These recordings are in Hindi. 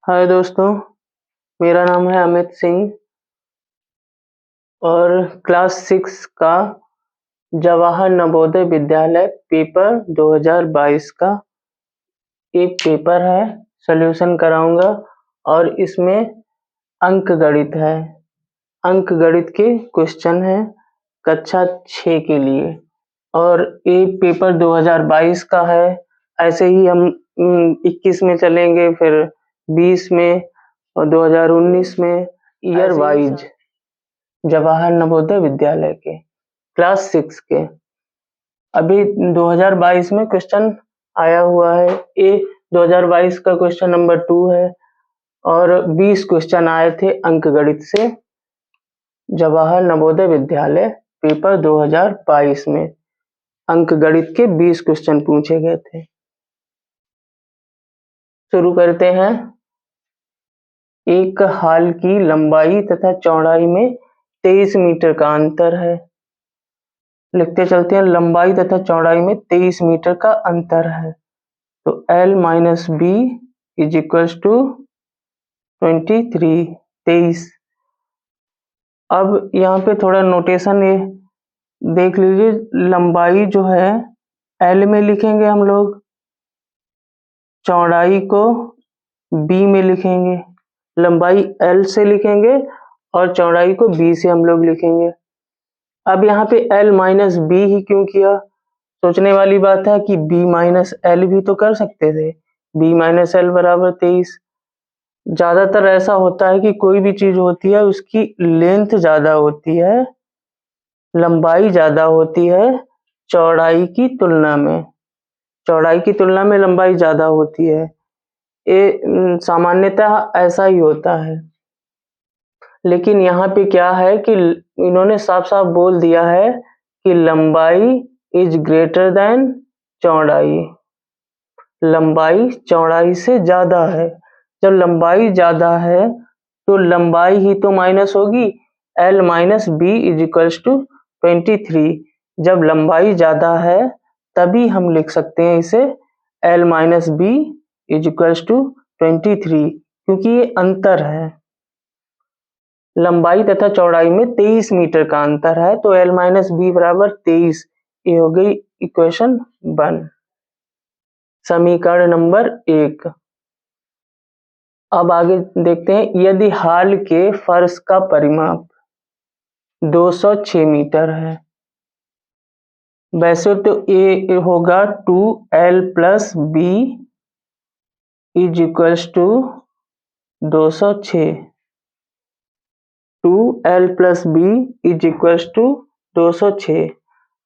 हाय दोस्तों, मेरा नाम है अमित सिंह और क्लास 6 का जवाहर नवोदय विद्यालय पेपर 2022 का एक पेपर है। सॉल्यूशन कराऊंगा और इसमें अंक गणित है। अंक गणित के क्वेश्चन है कक्षा 6 के लिए और ये पेपर 2022 का है। ऐसे ही हम 21 में चलेंगे, फिर 20 में और 2019 में, ईयर वाइज जवाहर नवोदय विद्यालय के क्लास 6 के। अभी 2022 में क्वेश्चन आया हुआ है। ये 2022 का क्वेश्चन नंबर 2 है और 20 क्वेश्चन आए थे अंक गणित से जवाहर नवोदय विद्यालय पेपर 2022 में। अंक गणित के 20 क्वेश्चन पूछे गए थे। शुरू करते हैं। एक हाल की लंबाई तथा चौड़ाई में 23 मीटर का अंतर है। लिखते चलते हैं, लंबाई तथा चौड़ाई में 23 मीटर का अंतर है तो L minus B is equal to 23। अब यहाँ पे थोड़ा नोटेशन ये देख लीजिए, लंबाई जो है L में लिखेंगे हम लोग, चौड़ाई को B में लिखेंगे। लंबाई L से लिखेंगे और चौड़ाई को B से हम लोग लिखेंगे। अब यहाँ पे L माइनस बी ही क्यों किया? सोचने वाली बात है कि B माइनस एल भी तो कर सकते थे। B माइनस एल बराबर 23। ज्यादातर ऐसा होता है कि कोई भी चीज होती है उसकी लेंथ ज्यादा होती है, लंबाई ज्यादा होती है चौड़ाई की तुलना में। चौड़ाई की तुलना में लंबाई ज्यादा होती है। ये सामान्यतः ऐसा ही होता है। लेकिन यहाँ पे क्या है कि इन्होंने साफ साफ बोल दिया है कि लंबाई इज ग्रेटर देन चौड़ाई। लंबाई चौड़ाई से ज्यादा है। जब लंबाई ज्यादा है तो लंबाई ही तो माइनस होगी। L minus B is equals to 23। जब लंबाई ज्यादा है तभी हम लिख सकते हैं इसे L minus B is equals to 23, क्योंकि ये अंतर है। लंबाई तथा चौड़ाई में 23 मीटर का अंतर है तो L माइनस बी बराबर 23। ये हो गई इक्वेशन 1, समीकरण नंबर 1। अब आगे देखते हैं, यदि हाल के फर्श का परिमाप 206 मीटर है, वैसे तो ए होगा 2L plus B is equals to 206। 2L plus B is equals to 206।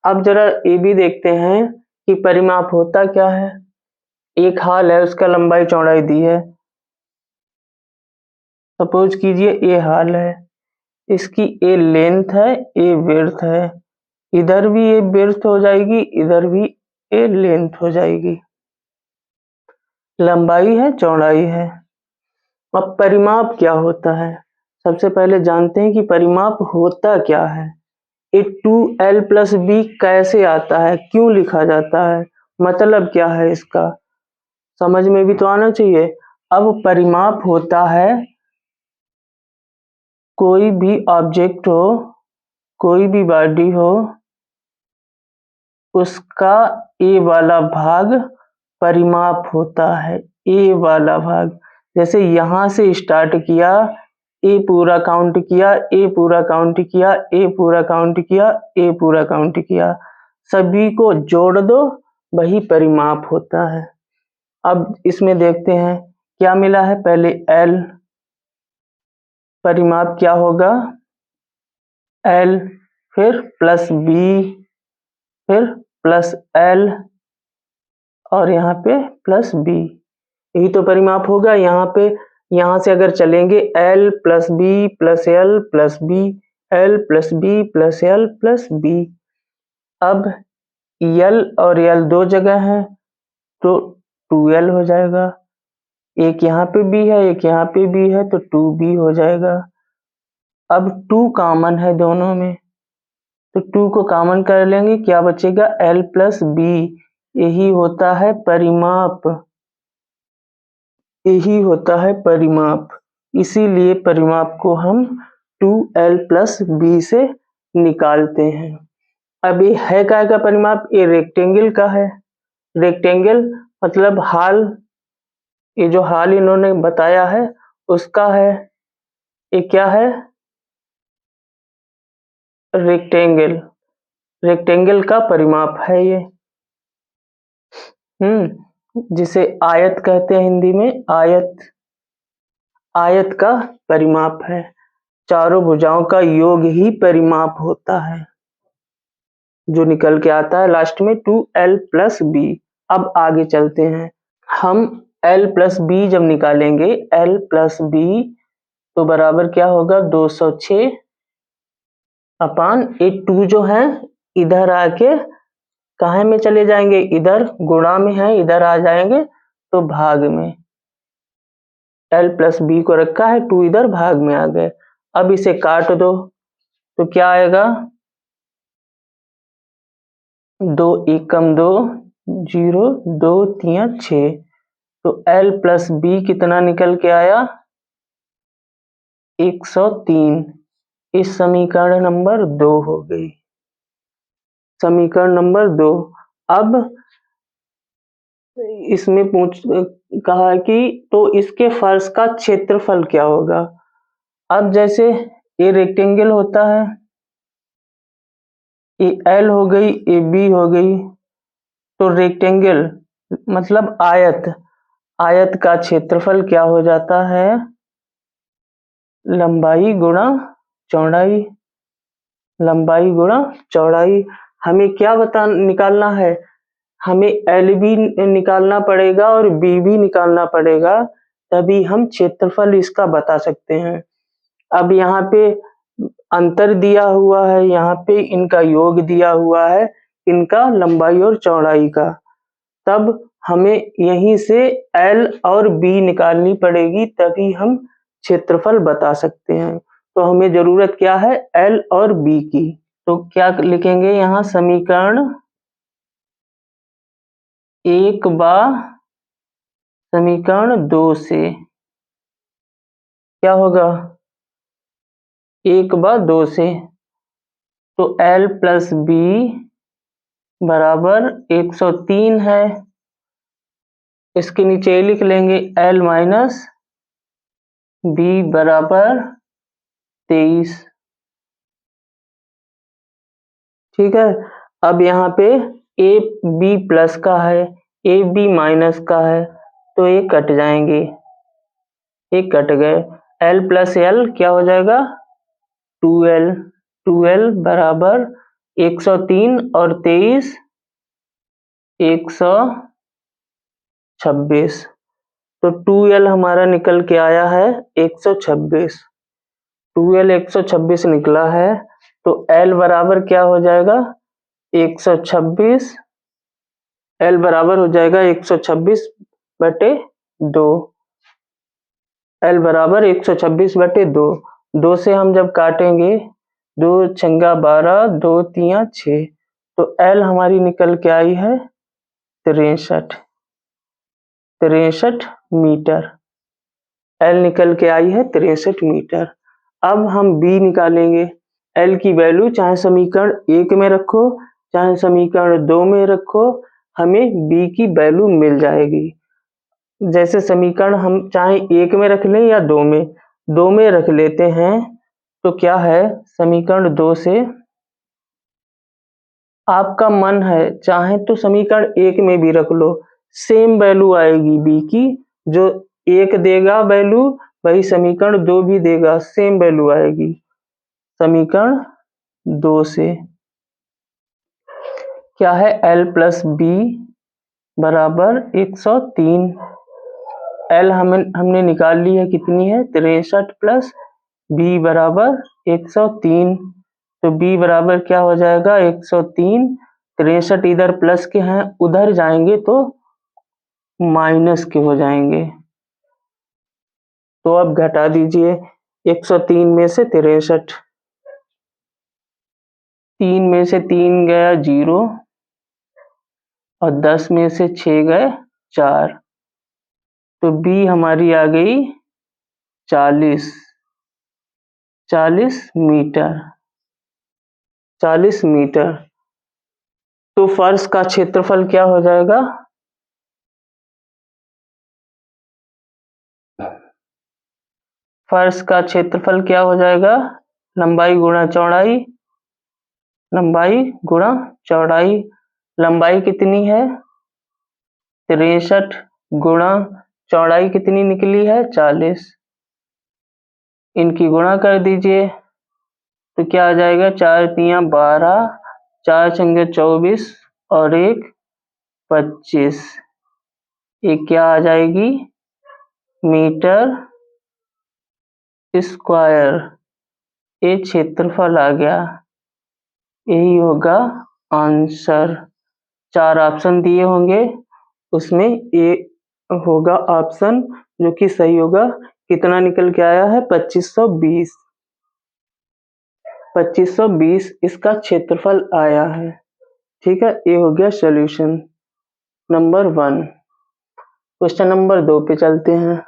अब जरा ये भी देखते हैं कि परिमाप होता क्या है। एक हाल है, उसका लंबाई चौड़ाई दी है। सपोज कीजिए ये हाल है, इसकी ए लेंथ है, ए विड्थ है। इधर भी ये विड्थ हो जाएगी, इधर भी ये लेंथ हो जाएगी। लंबाई है, चौड़ाई है। अब परिमाप क्या होता है? सबसे पहले जानते हैं कि परिमाप होता क्या है। ये 2L प्लस बी कैसे आता है, क्यों लिखा जाता है, मतलब क्या है इसका, समझ में भी तो आना चाहिए। अब परिमाप होता है, कोई भी ऑब्जेक्ट हो, कोई भी बॉडी हो, उसका ए वाला भाग परिमाप होता है। ए वाला भाग, जैसे यहां से स्टार्ट किया, ए पूरा काउंट किया, ए पूरा काउंट किया, ए पूरा काउंट किया, ए पूरा काउंट किया, सभी को जोड़ दो, वही परिमाप होता है। अब इसमें देखते हैं क्या मिला है। पहले L, परिमाप क्या होगा L, फिर प्लस B, फिर प्लस L और यहाँ पे प्लस B, यही तो परिमाप होगा। यहाँ पे यहाँ से अगर चलेंगे L plus B plus L plus B, L plus B plus L plus B। अब L और L दो जगह है तो 2L हो जाएगा। एक यहाँ पे B है, एक यहाँ पे B है तो 2B हो जाएगा। अब 2 कॉमन है दोनों में तो 2 को कॉमन कर लेंगे, क्या बचेगा L प्लस B। यही होता है परिमाप। यही होता है परिमाप, इसीलिए परिमाप को हम 2l प्लस b से निकालते हैं। अब ये है क्या का परिमाप? ये रेक्टेंगल का है। रेक्टेंगल मतलब हाल, ये जो हाल इन्होंने बताया है उसका है। ये क्या है? रेक्टेंगल, रेक्टेंगल का परिमाप है ये। जिसे आयत कहते हैं हिंदी में, आयत, आयत का परिमाप है। चारों भुजाओं का योग ही परिमाप होता है, जो निकल के आता है लास्ट में 2l प्लस b। अब आगे चलते हैं, हम l प्लस b जब निकालेंगे, l प्लस b तो बराबर क्या होगा? 206 अपान 2 जो है इधर आके कहाँ में चले जाएंगे? इधर गुणा में है, इधर आ जाएंगे तो भाग में। l प्लस b को रखा है, 2 इधर भाग में आ गए। अब इसे काट दो तो क्या आएगा? 2 एकम 2, 0, 2 3 6। तो l प्लस b कितना निकल के आया? 103। इस समीकरण नंबर 2 हो गई, समीकरण नंबर 2। अब इसमें कहा कि तो इसके फर्श का क्षेत्रफल क्या होगा? अब जैसे ये रेक्टेंगल होता है, ये l हो गई, ये b हो गई, तो रेक्टेंगल मतलब आयत, आयत का क्षेत्रफल क्या हो जाता है? लंबाई गुणा चौड़ाई, लंबाई गुणा चौड़ाई। हमें क्या निकालना है? हमें एल भी निकालना पड़ेगा और बी भी निकालना पड़ेगा, तभी हम क्षेत्रफल इसका बता सकते हैं। अब यहाँ पे अंतर दिया हुआ है, यहाँ पे इनका योग दिया हुआ है, इनका लंबाई और चौड़ाई का। तब हमें यहीं से एल और बी निकालनी पड़ेगी, तभी हम क्षेत्रफल बता सकते हैं। तो हमें जरूरत क्या है? एल और बी की। तो क्या लिखेंगे यहाँ? समीकरण 1 बा समीकरण 2 से क्या होगा? 1 बा 2 से, तो l प्लस बी बराबर 103 है। इसके नीचे लिख लेंगे l माइनस बी बराबर 23। ठीक है। अब यहाँ पे ए बी प्लस का है, ए बी माइनस का है, तो ये कट जाएंगे, ये कट गए। l प्लस एल क्या हो जाएगा? 2l, 2l बराबर 103 और 23 126। तो 2l हमारा निकल के आया है 126। 2l 126 निकला है, तो l बराबर क्या हो जाएगा? 126। l बराबर हो जाएगा 126 बटे 2। l बराबर 126 बटे 2। 2 से हम जब काटेंगे, 2 छंगा 12, 2 3 6, तो l हमारी निकल के आई है 63 मीटर। l निकल के आई है 63 मीटर। अब हम b निकालेंगे। l की वैल्यू चाहे समीकरण 1 में रखो चाहे समीकरण 2 में रखो, हमें b की वैल्यू मिल जाएगी। जैसे समीकरण हम चाहे 1 में रख लें या 2 में, 2 में रख लेते हैं, तो क्या है? समीकरण 2 से आपका मन है चाहे तो समीकरण 1 में भी रख लो, सेम वैल्यू आएगी b की। जो 1 देगा वैल्यू, वही समीकरण 2 भी देगा, सेम वैल्यू आएगी। समीकरण 2 से क्या है? l प्लस बी बराबर 103। l हमने निकाल ली है, कितनी है? 63 प्लस b बराबर 103। तो b बराबर क्या हो जाएगा? 103। 63 इधर प्लस के हैं, उधर जाएंगे तो माइनस के हो जाएंगे, तो अब घटा दीजिए 103 में से 63। 3 में से 3 गया 0 और 10 में से 6 गए 4। तो बी हमारी आ गई 40 मीटर। 40 मीटर। तो फर्श का क्षेत्रफल क्या हो जाएगा? फर्श का क्षेत्रफल क्या हो जाएगा? लंबाई गुणा चौड़ाई। लंबाई गुणा चौड़ाई। लंबाई कितनी है? 63 गुणा चौड़ाई कितनी निकली है? 40। इनकी गुणा कर दीजिए तो क्या आ जाएगा? 4 तिया 12, 4 छंगे 24 और 1 25। ये क्या आ जाएगी? Metre square. ये क्षेत्रफल आ गया। यही होगा आंसर। 4 ऑप्शन दिए होंगे, उसमें ये होगा ऑप्शन जो कि सही होगा। कितना निकल के आया है? 2520। 2520 इसका क्षेत्रफल आया है। ठीक है, ये हो गया सॉल्यूशन नंबर 1। क्वेश्चन नंबर 2 पे चलते हैं।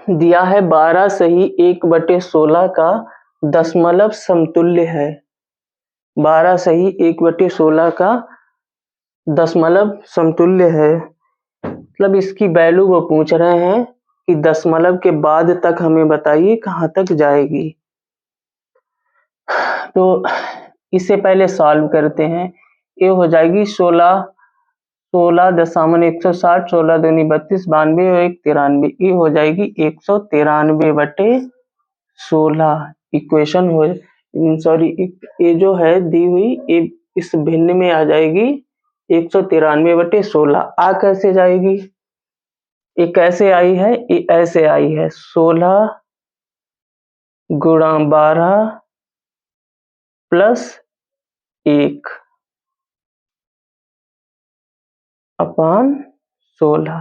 दिया है 12 सही 1/16 का दशमलव समतुल्य है। 12 सही 1/16 का दशमलव समतुल्य है। मतलब इसकी वैल्यू वो पूछ रहे हैं कि दशमलव के बाद तक हमें बताइए कहाँ तक जाएगी। तो इससे पहले सॉल्व करते हैं। ये हो जाएगी 16 दशामन 160, 16 दूनी 32, 92 और 1 93। ये हो जाएगी 193/16। इक्वेशन हो सॉरी ये जो है दी हुई ये इस भिन्न में आ जाएगी 193/16। आ कैसे जाएगी? ये कैसे आई है? ये ऐसे आई है 16 गुणा 12 प्लस 1 अपान 16।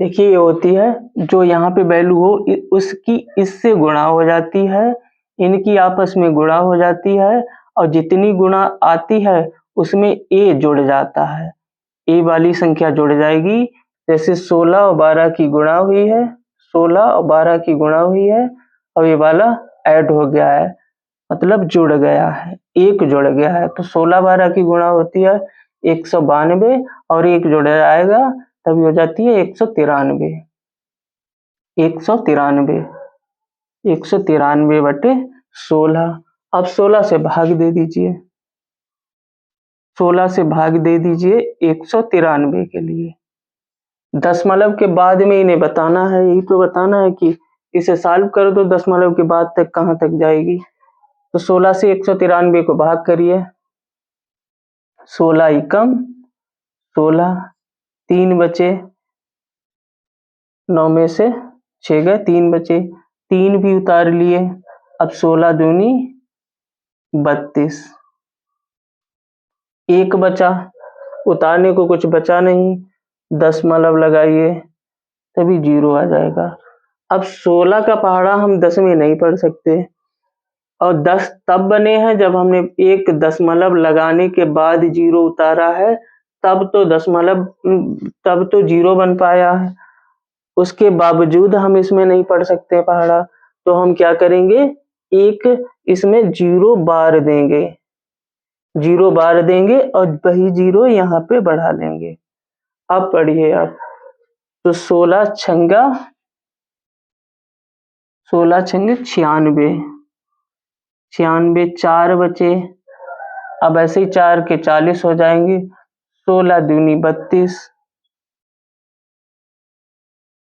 देखिए ये होती है जो यहाँ पे वैल्यू हो उसकी इससे गुणा हो जाती है, इनकी आपस में गुणा हो जाती है और जितनी गुणा आती है उसमें ए जुड़ जाता है। ए वाली संख्या जुड़ जाएगी। जैसे 16 और 12 की गुणा हुई है, 16 और 12 की गुणा हुई है और ये वाला ऐड हो गया है, मतलब जुड़ गया है, एक जुड़ गया है। तो 16 12 की गुणा होती है 192 और एक जुड़ जाएगा तभी हो जाती है 193। 193/16। अब 16 से भाग दे दीजिए। 16 से भाग दे दीजिए 193 के लिए। दशमलव के बाद में इन्हें बताना है, यही तो बताना है कि इसे सॉल्व कर दो दशमलव के बाद तक कहाँ तक जाएगी। तो 16 से 193 को भाग करिए। 16 एकम 16, 3 बचे, 9 में से 6 गए, 3 बचे, 3 भी उतार लिए। अब 16 दूनी 32, 1 बचा, उतारने को कुछ बचा नहीं, दशमलव लगाइए तभी 0 आ जाएगा। अब 16 का पहाड़ा हम 10 में नहीं पढ़ सकते और 10 तब बने हैं जब हमने एक दशमलव लगाने के बाद 0 उतारा है, तब तो 0 बन पाया है। उसके बावजूद हम इसमें नहीं पढ़ सकते पहाड़ा, तो हम क्या करेंगे? एक इसमें 0 बार देंगे, 0 बार देंगे और वही 0 यहाँ पे बढ़ा लेंगे। अब पढ़िए आप। तो 16 छंगा 96, 96, 4 बचे। अब ऐसे ही 4 के 40 हो जाएंगे। 16 दूनी 32,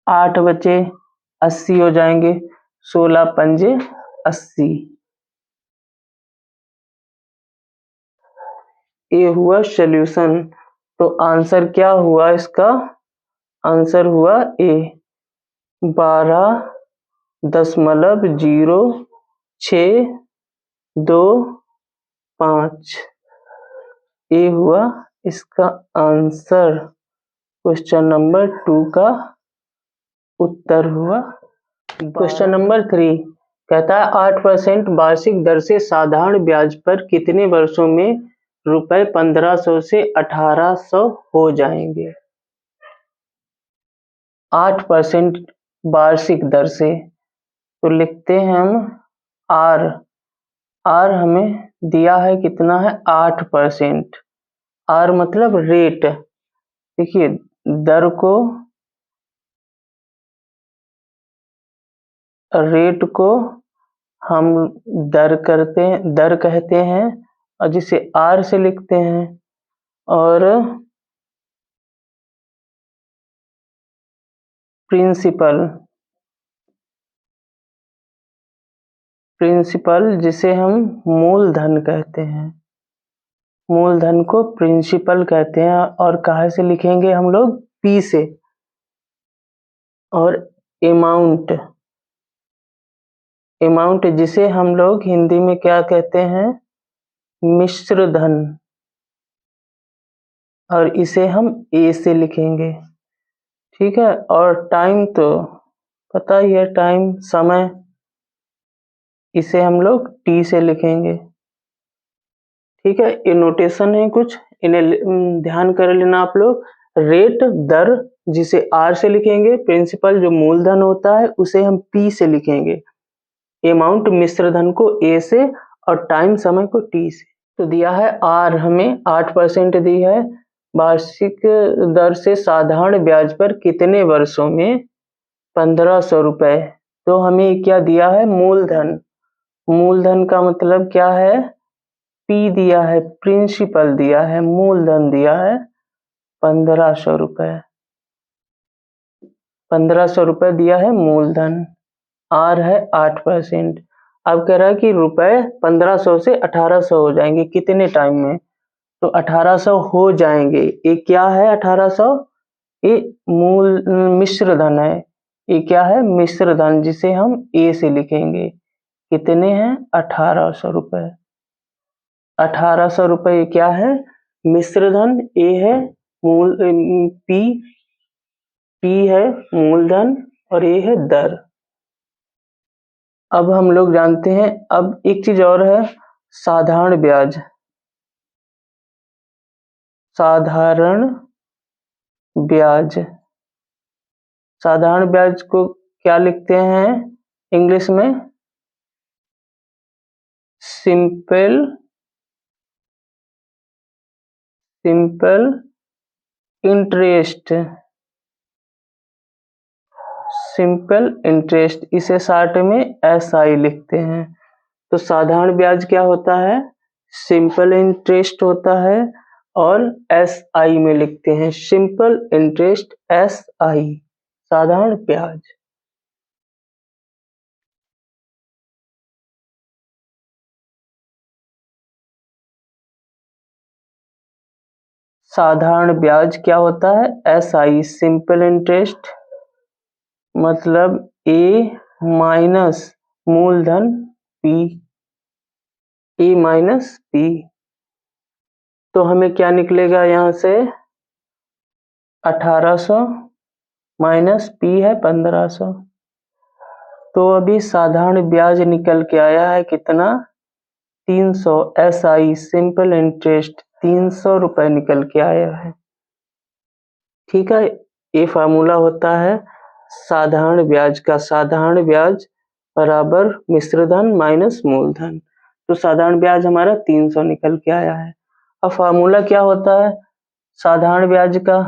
8 बचे, 80 हो जाएंगे। 16 पंजे 80। ये हुआ सॉल्यूशन। तो आंसर क्या हुआ इसका? आंसर हुआ ए 12.0625। ये हुआ इसका आंसर। क्वेश्चन नंबर 2 का उत्तर हुआ। क्वेश्चन नंबर 3 कहता है 8% वार्षिक दर से साधारण ब्याज पर कितने वर्षों में रुपए 1500 से 1800 हो जाएंगे। 8% वार्षिक दर से। तो लिखते हैं हम आर हमें दिया है कितना है 8%। आर मतलब रेट। देखिए दर को हम दर कहते हैं और जिसे आर से लिखते हैं। और प्रिंसिपल जिसे हम मूलधन कहते हैं। मूलधन को प्रिंसिपल कहते हैं और कहाँ से लिखेंगे हम लोग पी से। और अमाउंट जिसे हम लोग हिंदी में क्या कहते हैं मिश्र धन, और इसे हम ए से लिखेंगे। ठीक है। और टाइम तो पता ही है, टाइम समय, इसे हम लोग टी से लिखेंगे। ठीक है। ये नोटेशन है कुछ, इन्हें ध्यान कर लेना आप लोग। रेट दर जिसे आर से लिखेंगे, प्रिंसिपल जो मूलधन होता है उसे हम पी से लिखेंगे, अमाउंट मिश्र धन को ए से और टाइम समय को टी से। तो दिया है आर हमें 8% दी है वार्षिक दर से साधारण ब्याज पर कितने वर्षों में 1500 रुपए। तो हमें क्या दिया है मूलधन। मूलधन का मतलब क्या है पी दिया है, प्रिंसिपल दिया है, मूलधन दिया है 1500 रुपए। 1500 रुपए दिया है मूलधन। आर है 8%। अब कह रहा है कि रुपए 1500 से 1800 हो जाएंगे कितने टाइम में। तो 1800 हो जाएंगे। ये क्या है 1800, ये मूल मिश्र धन है। ये क्या है मिश्र धन जिसे हम ए से लिखेंगे। कितने हैं 1800 रुपए। 1800 रुपए ये क्या है मिश्र धन, ए है मूल पी है मूलधन और ए है दर। अब हम लोग जानते हैं, अब एक चीज और है साधारण ब्याज। साधारण ब्याज, साधारण ब्याज को क्या लिखते हैं इंग्लिश में सिंपल इंटरेस्ट। सिंपल इंटरेस्ट, इसे शॉर्ट में एसआई लिखते हैं। तो साधारण ब्याज क्या होता है सिंपल इंटरेस्ट होता है और एसआई में लिखते हैं सिंपल इंटरेस्ट एसआई साधारण ब्याज। साधारण ब्याज क्या होता है एसआई सिंपल इंटरेस्ट, मतलब ए माइनस मूलधन पी, ए माइनस पी। तो हमें क्या निकलेगा यहाँ से 1800 माइनस पी है 1500। तो अभी साधारण ब्याज निकल के आया है कितना 300। एसआई सिंपल इंटरेस्ट 300 रुपए निकल के आया है। ठीक है। ये फार्मूला होता है साधारण ब्याज का। साधारण ब्याज बराबर मिश्रधन माइनस मूलधन। तो साधारण ब्याज हमारा 300 निकल के आया है। अब फार्मूला क्या होता है साधारण ब्याज का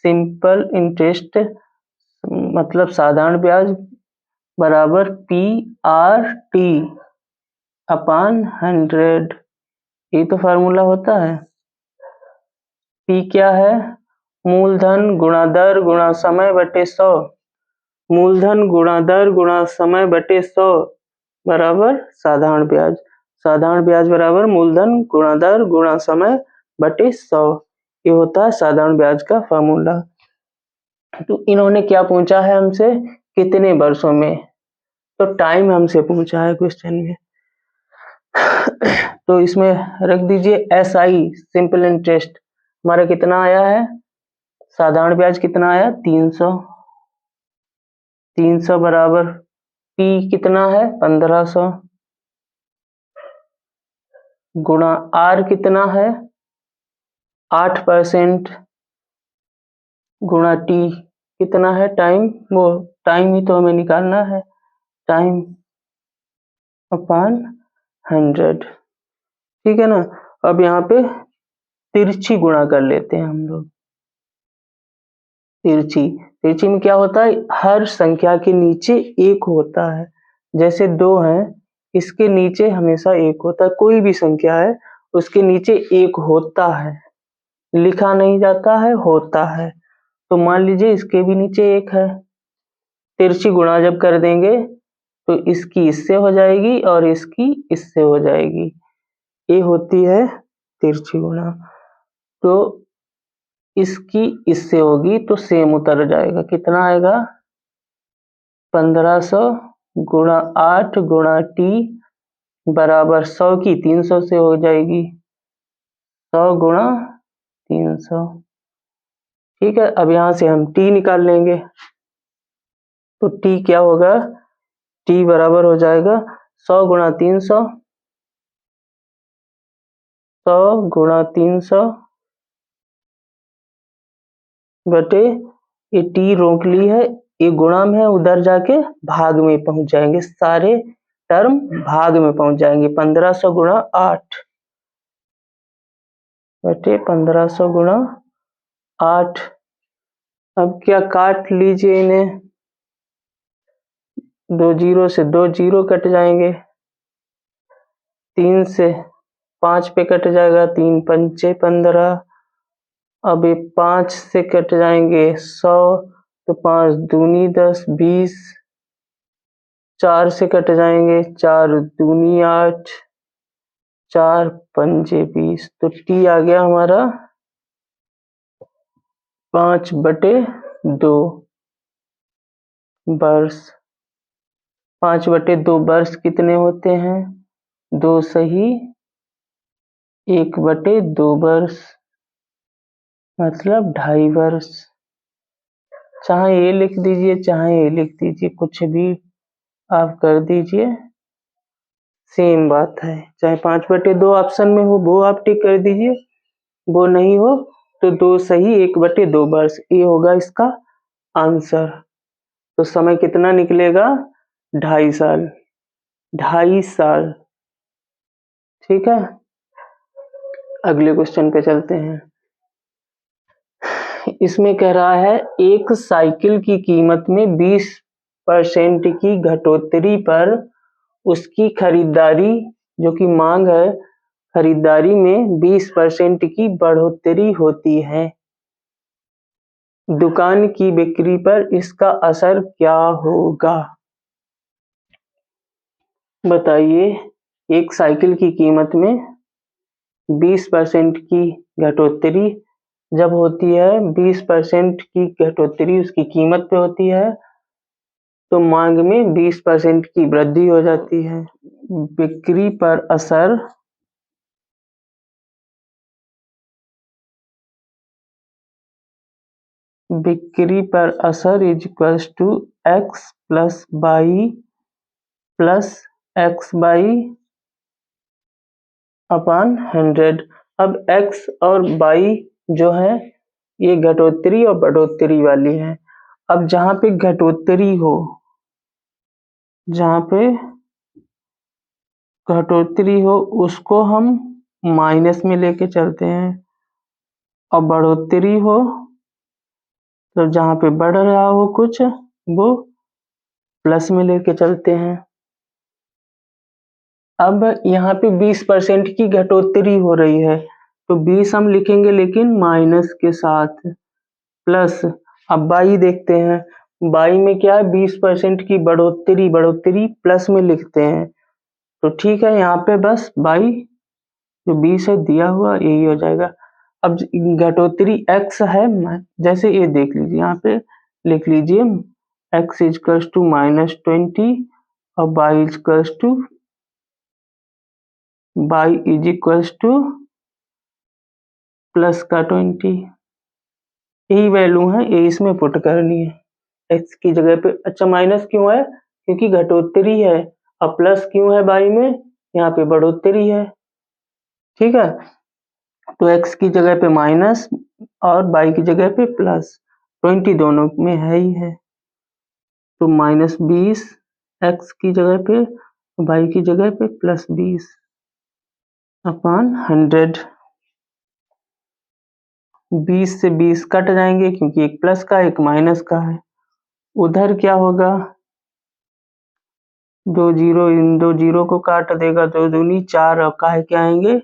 सिंपल इंटरेस्ट, मतलब साधारण ब्याज बराबर पी आर टी अपान 100। ये तो फार्मूला होता है। पी क्या है मूलधन गुणा दर गुणा समय बटे 100। मूलधन गुणा दर गुणा समय बटे 100 बराबर साधारण ब्याज। साधारण ब्याज बराबर मूलधन गुणा दर गुणा समय बटे 100। ये होता है साधारण ब्याज का फार्मूला। तो इन्होंने क्या पूछा है हमसे कितने वर्षों में, तो टाइम हमसे पूछा है क्वेश्चन में। तो इसमें रख दीजिए एसआई सिंपल इंटरेस्ट हमारा कितना आया है साधारण ब्याज कितना आया 300। 300 बराबर पी कितना है 1500 गुणा आर कितना है 8% गुणा टी कितना है टाइम, वो टाइम ही तो हमें निकालना है, टाइम अपॉन 100, ठीक है ना। अब यहाँ पे तिरछी गुणा कर लेते हैं हम लोग। तिरछी तिरछी में क्या होता है, हर संख्या के नीचे एक होता है। जैसे 2 है, इसके नीचे हमेशा एक होता है, कोई भी संख्या है उसके नीचे एक होता है, लिखा नहीं जाता है, होता है। तो मान लीजिए इसके भी नीचे एक है, तिरछी गुणा जब कर देंगे तो इसकी इससे हो जाएगी और इसकी इससे हो जाएगी, ये होती है तिरछी गुणा। तो इसकी इससे होगी तो सेम उतर जाएगा, कितना आएगा 1500 गुणा 8 गुणा टी बराबर 100 की 300 से हो जाएगी, 100 गुणा 300, ठीक है। अब यहाँ से हम टी निकाल लेंगे, तो टी क्या होगा, टी बराबर हो जाएगा 100 गुणा 300, 100 गुणा 300 बटे, ये टी रोक ली है, ये गुणा में है, उधर जाके भाग में पहुंच जाएंगे, सारे टर्म भाग में पहुंच जाएंगे। 1500 गुणा 8 बटे 1500 गुणा 8। अब क्या काट लीजिए इन्हें, 2 जीरो से 2 जीरो कट जाएंगे, 3 से 5 पे कट जाएगा, 3 पंचे 15, अब ये 5 से कट जाएंगे 100, तो 5 दूनी 10 20, 4 से कट जाएंगे, 4 दूनी 8, 4 पंजे 20, तो टी आ गया हमारा 5/2 वर्ष। 5/2 वर्ष कितने होते हैं, 2 सही 1/2 वर्ष, मतलब 2.5 वर्ष। चाहे ये लिख दीजिए चाहे ये लिख दीजिए, कुछ भी आप कर दीजिए, सेम बात है। चाहे 5/2 ऑप्शन में हो वो आप टिक कर दीजिए, वो नहीं हो तो 2 सही 1/2 वर्ष, ये होगा इसका आंसर। तो समय कितना निकलेगा, 2.5 साल, 2.5 साल, ठीक है। अगले क्वेश्चन पे चलते हैं। इसमें कह रहा है एक साइकिल की कीमत में 20% की घटोतरी पर उसकी खरीदारी, जो कि मांग है, खरीदारी में 20% की बढ़ोतरी होती है, दुकान की बिक्री पर इसका असर क्या होगा। बताइए, एक साइकिल की कीमत में 20% की घटोतरी जब होती है, 20% की घटोतरी उसकी कीमत पे होती है, तो मांग में 20% की वृद्धि हो जाती है, बिक्री पर असर is equals to x plus y plus x y upon 100। अब x और y जो है ये घटोतरी और बढ़ोतरी वाली है। अब जहां पे घटोतरी हो, जहां पे घटोतरी हो उसको हम माइनस में लेके चलते हैं, और बढ़ोतरी हो तो जहां पे बढ़ रहा हो कुछ वो प्लस में लेके चलते हैं। अब यहाँ पे 20% की घटोतरी हो रही है, तो 20 हम लिखेंगे लेकिन माइनस के साथ, प्लस। अब बाई देखते हैं, बाई में क्या है, 20% की बढ़ोतरी प्लस में लिखते हैं, तो ठीक है, यहाँ पे बस बाई जो 20 है दिया हुआ यही हो जाएगा। अब घटोतरी x है, जैसे ये देख लीजिए, यहाँ पे लिख लीजिए x इक्वल्स टू -20 और y is equals two plus का 20, यही वैल्यू है, ये इसमें पुट करनी है x की जगह पे। अच्छा, माइनस क्यों है, क्योंकि घटोतरी है, और प्लस क्यों है बाई में, यहाँ पे बढ़ोतरी है, ठीक है। तो x की जगह पे माइनस और y की जगह पे प्लस, 20 दोनों में है ही है, तो -20 x की जगह पे, y की जगह पे +20 अपॉन 100। 20 से 20 कट जाएंगे क्योंकि एक प्लस का एक माइनस का है। उधर क्या होगा, 2 जीरो इन 2 जीरो को काट देगा, 2 दूनी 4 और काहे के आएंगे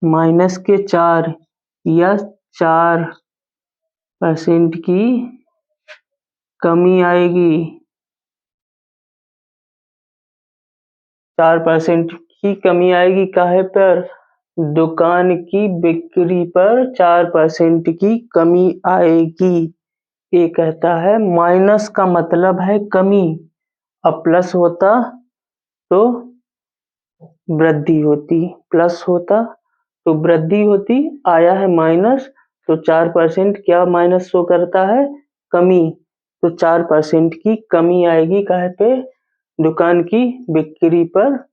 माइनस के 4 या 4% की कमी आएगी। 4% की कमी आएगी काहे पर, दुकान की बिक्री पर 4% की कमी आएगी। ये कहता है माइनस का मतलब है कमी, अब प्लस होता तो वृद्धि होती, प्लस होता तो वृद्धि होती, आया है माइनस, तो 4% क्या माइनस शो करता है, कमी, तो 4% की कमी आएगी काहे पे, दुकान की बिक्री पर,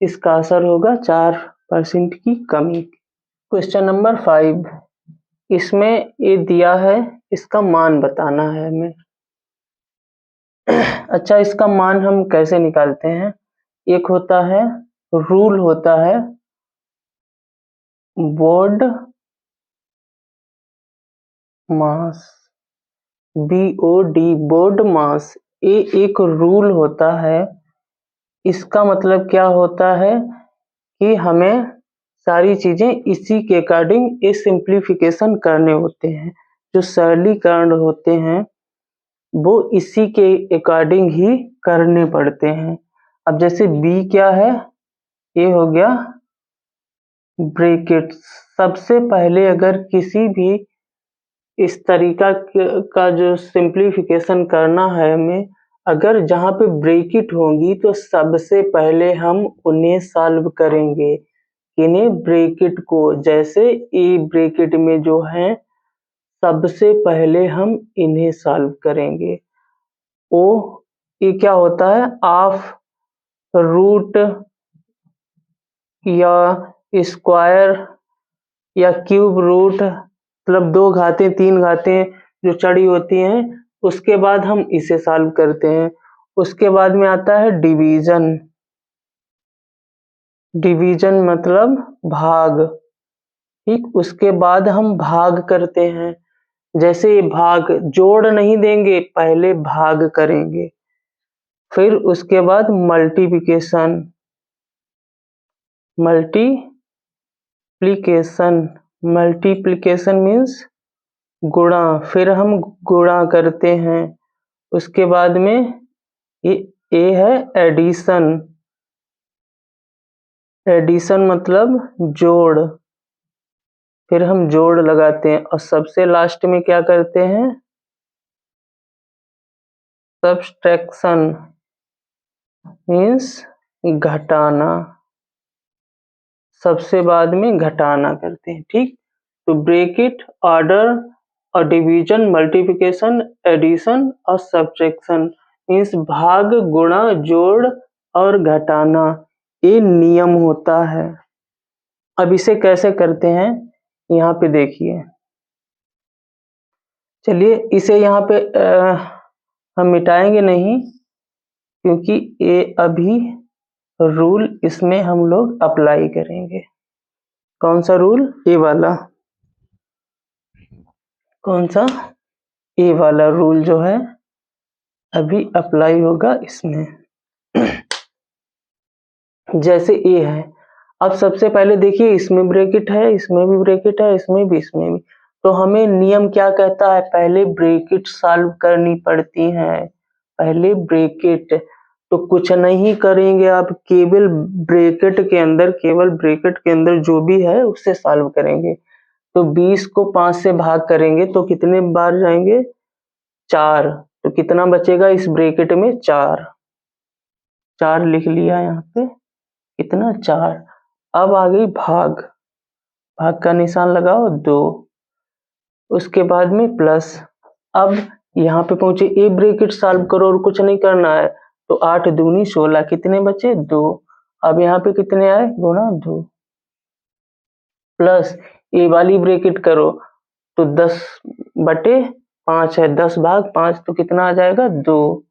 इसका असर होगा 4% की कमी। क्वेश्चन नंबर 5, इसमें ये दिया है, इसका मान बताना है हमें। अच्छा, इसका मान हम कैसे निकालते हैं, एक होता है रूल होता है बोर्ड मास, BOD बोर्ड मास, ये एक रूल होता है। इसका मतलब क्या होता है कि हमें सारी चीजें इसी के अकॉर्डिंग ये सिंप्लीफिकेशन करने होते हैं, जो सरलीकरण होते हैं वो इसी के अकॉर्डिंग ही करने पड़ते हैं। अब जैसे B क्या है, ये हो गया ब्रैकेट। सबसे पहले अगर किसी भी इस तरीका का जो सिंप्लीफिकेशन करना है हमें, अगर जहाँ पे ब्रैकेट होंगी तो सबसे पहले हम उन्हें सॉल्व करेंगे, इन्हें ब्रैकेट को, जैसे ए ब्रैकेट में जो है सबसे पहले हम इन्हें सॉल्व करेंगे। ओ ये क्या होता है, हाफ रूट या स्क्वायर या क्यूब रूट, मतलब 2 घातें 3 घातें जो चढ़ी होती हैं, उसके बाद हम इसे सॉल्व करते हैं। उसके बाद में आता है डिवीजन, डिवीजन मतलब भाग, ठीक, उसके बाद हम भाग करते हैं। जैसे ये भाग, जोड़ नहीं देंगे, पहले भाग करेंगे, फिर उसके बाद मल्टीप्लिकेशन, मल्टीप्लिकेशन मीन्स गुणा, फिर हम गुणा करते हैं। उसके बाद में ये है एडिशन, एडिशन मतलब जोड़, फिर हम जोड़ लगाते हैं, और सबसे लास्ट में क्या करते हैं, सब्सट्रैक्शन मीन्स घटाना, सबसे बाद में घटाना करते हैं, ठीक। तो ब्रैकेट, ऑर्डर और डिवीजन, मल्टीप्लिकेशन, एडिशन और सब्ट्रैक्शन मीन्स भाग, गुणा, जोड़ और घटाना, ये नियम होता है। अब इसे कैसे करते हैं यहाँ पे देखिए, चलिए इसे यहाँ पे हम मिटाएंगे नहीं, क्योंकि ये अभी रूल इसमें हम लोग अप्लाई करेंगे। कौन सा रूल, ये वाला, कौन सा, ये वाला रूल जो है अभी अप्लाई होगा इसमें। जैसे ये है, अब सबसे पहले देखिए इसमें ब्रैकेट है, इसमें भी ब्रैकेट है, इसमें भी, इसमें भी, तो हमें नियम क्या कहता है, पहले ब्रैकेट सॉल्व करनी पड़ती है, पहले ब्रैकेट। तो कुछ नहीं करेंगे आप, केवल ब्रैकेट के अंदर, केवल ब्रैकेट के अंदर जो भी है उससे सॉल्व करेंगे। तो 20 को 5 से भाग करेंगे तो कितने बार जाएंगे, 4, तो कितना बचेगा इस ब्रैकेट में, 4 लिख लिया यहाँ पे, कितना, 4। अब आ गई भाग, भाग का निशान लगाओ 2, उसके बाद में प्लस। अब यहाँ पे पहुंचे, ए ब्रैकेट सॉल्व करो और कुछ नहीं करना है, तो 8 दूनी 16, कितने बचे, 2। अब यहाँ पे कितने आए, गुणा 2, प्लस ए वाली ब्रैकेट करो, तो 10/5 है, 10/5 तो कितना आ जाएगा 2।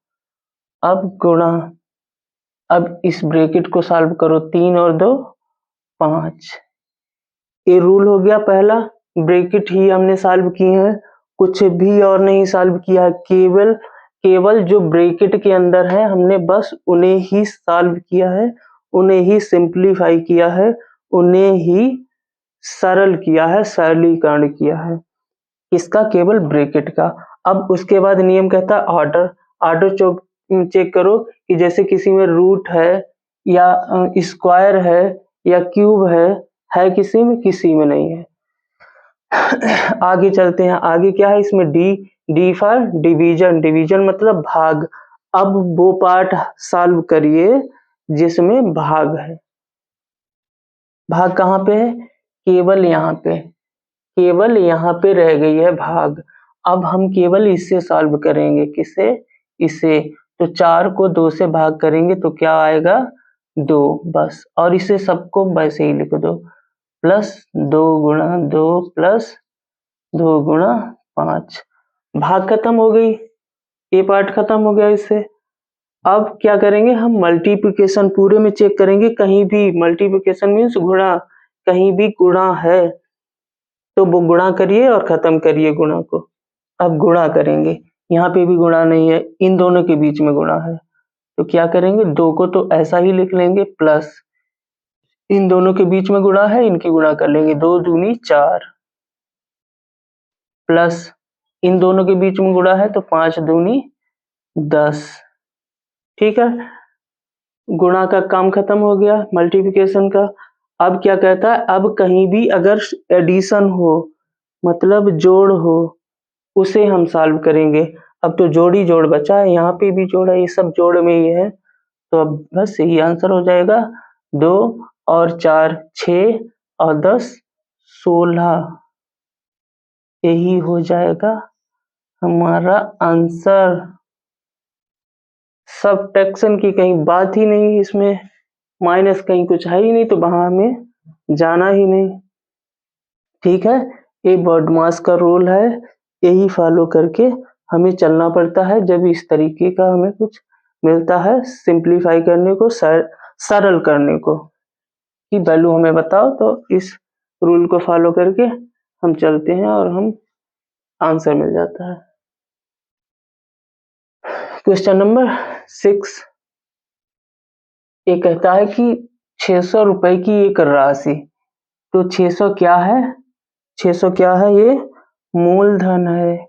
अब गुणा, अब इस ब्रैकेट को सॉल्व करो, 3 और 2 5। ये रूल हो गया पहला, ब्रैकेट ही हमने सॉल्व किए हैं, कुछ भी और नहीं सॉल्व किया है, केवल जो ब्रैकेट के अंदर है हमने बस उन्हें ही सॉल्व किया है, उन्हें ही सिंप्लीफाई किया है, उन्हें ही सरल किया है, सरलीकरण किया है, इसका केवल ब्रैकेट का। अब उसके बाद नियम कहता है ऑर्डर चेक करो कि जैसे किसी में रूट है या स्क्वायर है या क्यूब है किसी में नहीं है। आगे चलते हैं, आगे क्या है इसमें, डी फॉर डिवीजन मतलब भाग। अब वो पार्ट सॉल्व करिए जिसमें भाग है। भाग कहाँ पे है, केवल यहाँ पे रह गई है भाग। अब हम केवल इससे सॉल्व करेंगे, किसे, इसे। तो 4 को 2 से भाग करेंगे तो क्या आएगा 2 बस, और इसे सबको वैसे ही लिख दो, +2 × 2 +2 × 5। भाग खत्म हो गई, ये पार्ट खत्म हो गया इससे। अब क्या करेंगे हम, मल्टीप्लिकेशन पूरे में चेक करेंगे, कहीं भी मल्टीप्लिकेशन मीन्स गुणा, कहीं भी गुणा है तो वो गुणा करिए और खत्म करिए गुणा को। अब गुणा करेंगे, यहाँ पे भी गुणा नहीं है, इन दोनों के बीच में गुणा है, तो क्या करेंगे 2 को तो ऐसा ही लिख लेंगे, प्लस इन दोनों के बीच में गुणा है, इनकी गुणा कर लेंगे, 2 दूनी 4, प्लस इन दोनों के बीच में गुणा है तो 5 दूनी 10। ठीक है, गुणा का काम खत्म हो गया, मल्टीप्लिकेशन का। अब क्या कहता है, अब कहीं भी अगर एडिशन हो मतलब जोड़ हो, उसे हम सॉल्व करेंगे। अब तो जोड़ ही जोड़ बचा है, यहाँ पे भी जोड़ है, ये सब जोड़ में ही है, तो अब बस यही आंसर हो जाएगा, 2 और 4 6 और 10 16, यही हो जाएगा हमारा आंसर। सबट्रैक्शन की कहीं बात ही नहीं, इसमें माइनस कहीं कुछ है ही नहीं, तो वहां हमें जाना ही नहीं। ठीक है, ये बॉडमास का रूल है, यही फॉलो करके हमें चलना पड़ता है जब इस तरीके का हमें कुछ मिलता है सिंप्लीफाई करने को, सरल करने को, कि वैल्यू हमें बताओ, तो इस रूल को फॉलो करके हम चलते हैं और हम आंसर मिल जाता है। क्वेश्चन नंबर 6, ये कहता है कि 600 रुपए की एक राशि, तो 600 क्या है, 600 क्या है, ये मूलधन है,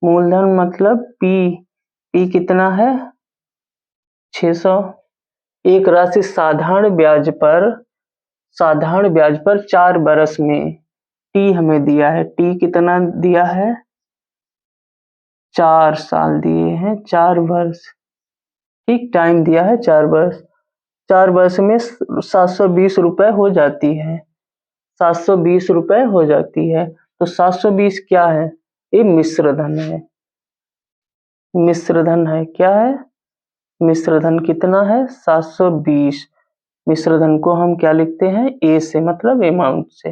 मूलधन मतलब पी कितना है 600। एक राशि साधारण ब्याज पर 4 बरस में, टी हमें दिया है, टी कितना दिया है 4 साल दिए हैं, 4 वर्ष, ठीक, टाइम दिया है 4 वर्ष, 4 वर्ष में 720 रुपए हो जाती है, 720 रुपए हो जाती है। तो 720 क्या है, ये मिश्र धन है, क्या है, मिश्र धन कितना है 720। मिश्र धन को हम क्या लिखते हैं, ए से, मतलब अमाउंट से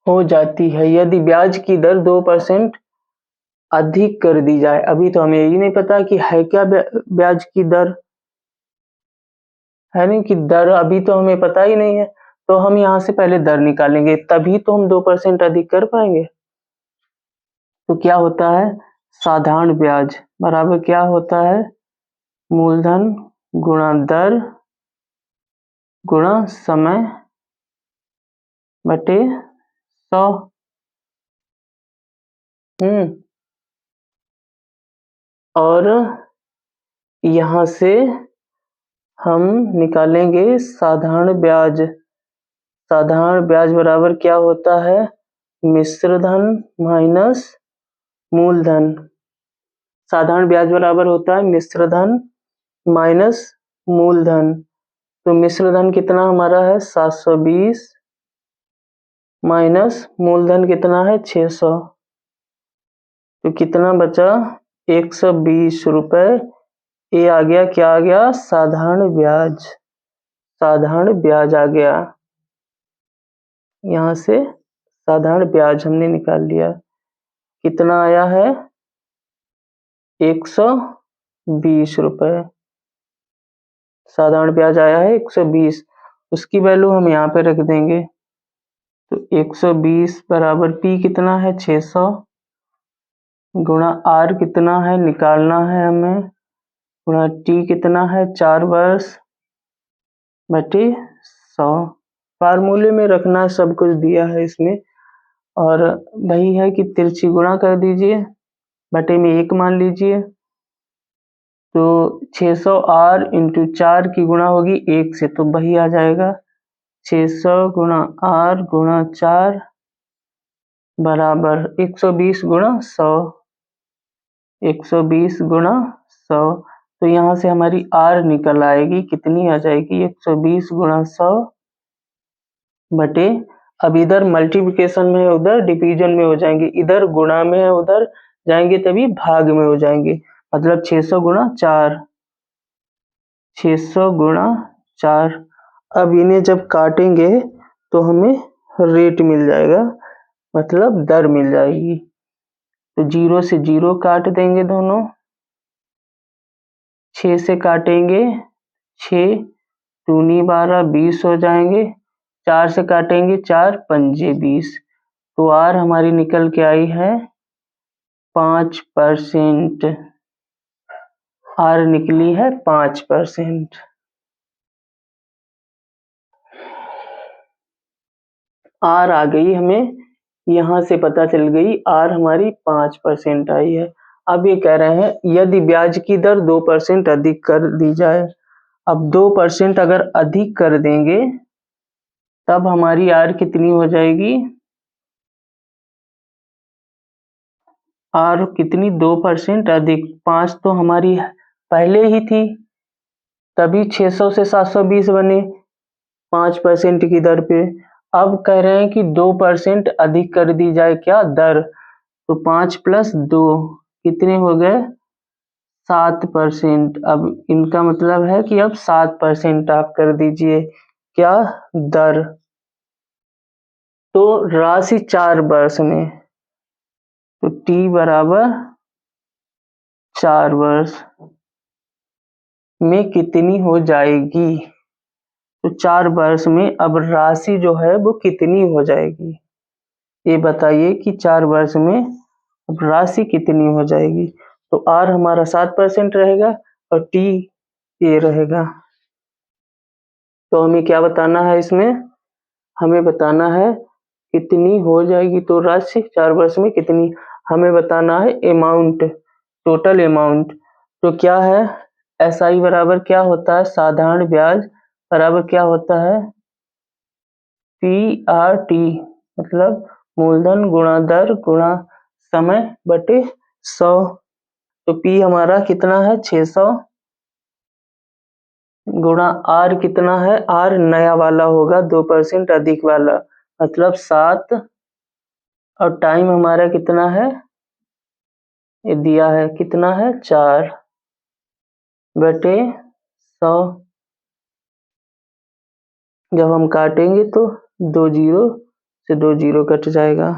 हो जाती है यदि ब्याज की दर 2% अधिक कर दी जाए। अभी तो हमें यही नहीं पता कि है क्या ब्याज की दर, है नहीं कि दर अभी तो हमें पता ही नहीं है, तो हम यहाँ से पहले दर निकालेंगे, तभी तो हम 2% अधिक कर पाएंगे। तो क्या होता है, साधारण ब्याज बराबर क्या होता है, मूलधन गुणा दर गुणा समय बटे 100। और यहाँ से हम निकालेंगे साधारण ब्याज, साधारण ब्याज बराबर क्या होता है, मिश्र धन माइनस मूलधन। साधारण ब्याज बराबर होता है मिश्र धन माइनस मूलधन, तो मिश्र धन कितना हमारा है 720 माइनस मूलधन कितना है 600, तो कितना बचा 120 रुपए। ये आ गया, क्या आ गया, साधारण ब्याज आ गया, यहाँ से साधारण ब्याज हमने निकाल लिया, कितना आया है 120 रुपए। साधारण ब्याज आया है 120, उसकी वैल्यू हम यहाँ पे रख देंगे। तो 120 बराबर P कितना है 600 गुणा R कितना है निकालना है हमें, गुणा T कितना है 4 वर्ष बटे 100। फार्मूले में रखना है, सब कुछ दिया है इसमें। और वही है कि तिरछी गुणा कर दीजिए, बटे में 1 मान लीजिए। तो 600 R इंटू 4 की गुणा होगी 1 से, तो वही आ जाएगा 600 गुणा R गुणा 4 बराबर 120 गुणा 100, 120 गुणा 100। तो यहाँ से हमारी R निकल आएगी, कितनी आ जाएगी 120 गुणा 100 बटे, अब इधर मल्टीप्लिकेशन में है उधर डिवीजन में हो जाएंगे, इधर गुणा में है उधर जाएंगे तभी भाग में हो जाएंगे, मतलब 600 गुणा 4, 600 गुणा 4। अब इन्हें जब काटेंगे तो हमें रेट मिल जाएगा, मतलब दर मिल जाएगी। तो 0 से 0 काट देंगे दोनों, 6 से काटेंगे 6 दूनी 12 20 हो जाएंगे, 4 से काटेंगे 4 पंजे 20। तो R हमारी निकल के आई है 5%, R निकली है 5%। R आ गई हमें, यहाँ से पता चल गई R हमारी 5% आई है। अब ये कह रहे हैं यदि ब्याज की दर 2% अधिक कर दी जाए। अब 2% अगर अधिक कर देंगे तब हमारी R कितनी हो जाएगी, R कितनी 2% अधिक, 5 तो हमारी पहले ही थी तभी 600 से 720 बने 5% की दर पे। अब कह रहे हैं कि 2% अधिक कर दी जाए क्या दर, तो 5 + 2 कितने हो गए 7%। अब इनका मतलब है कि अब 7% आप कर दीजिए क्या दर। तो राशि 4 वर्ष में, तो T बराबर 4 वर्ष में कितनी हो जाएगी। तो 4 वर्ष में अब राशि जो है वो कितनी हो जाएगी, ये बताइए कि 4 वर्ष में अब राशि कितनी हो जाएगी। तो R हमारा 7% रहेगा और T ये रहेगा। तो हमें क्या बताना है इसमें, हमें बताना है कितनी हो जाएगी, तो राशि 4 वर्ष में कितनी, हमें बताना है अमाउंट, टोटल अमाउंट। तो क्या है SI बराबर क्या होता है, साधारण ब्याज बराबर क्या होता है PRT, मतलब मूलधन गुणा दर गुणा समय बटे 100। तो P हमारा कितना है 600 गुणा R कितना है, R नया वाला होगा 2% अधिक वाला, मतलब 7, और टाइम हमारा कितना है ये दिया है, कितना है 4 बटे 100। जब हम काटेंगे तो 2 0 से 2 0 कट जाएगा,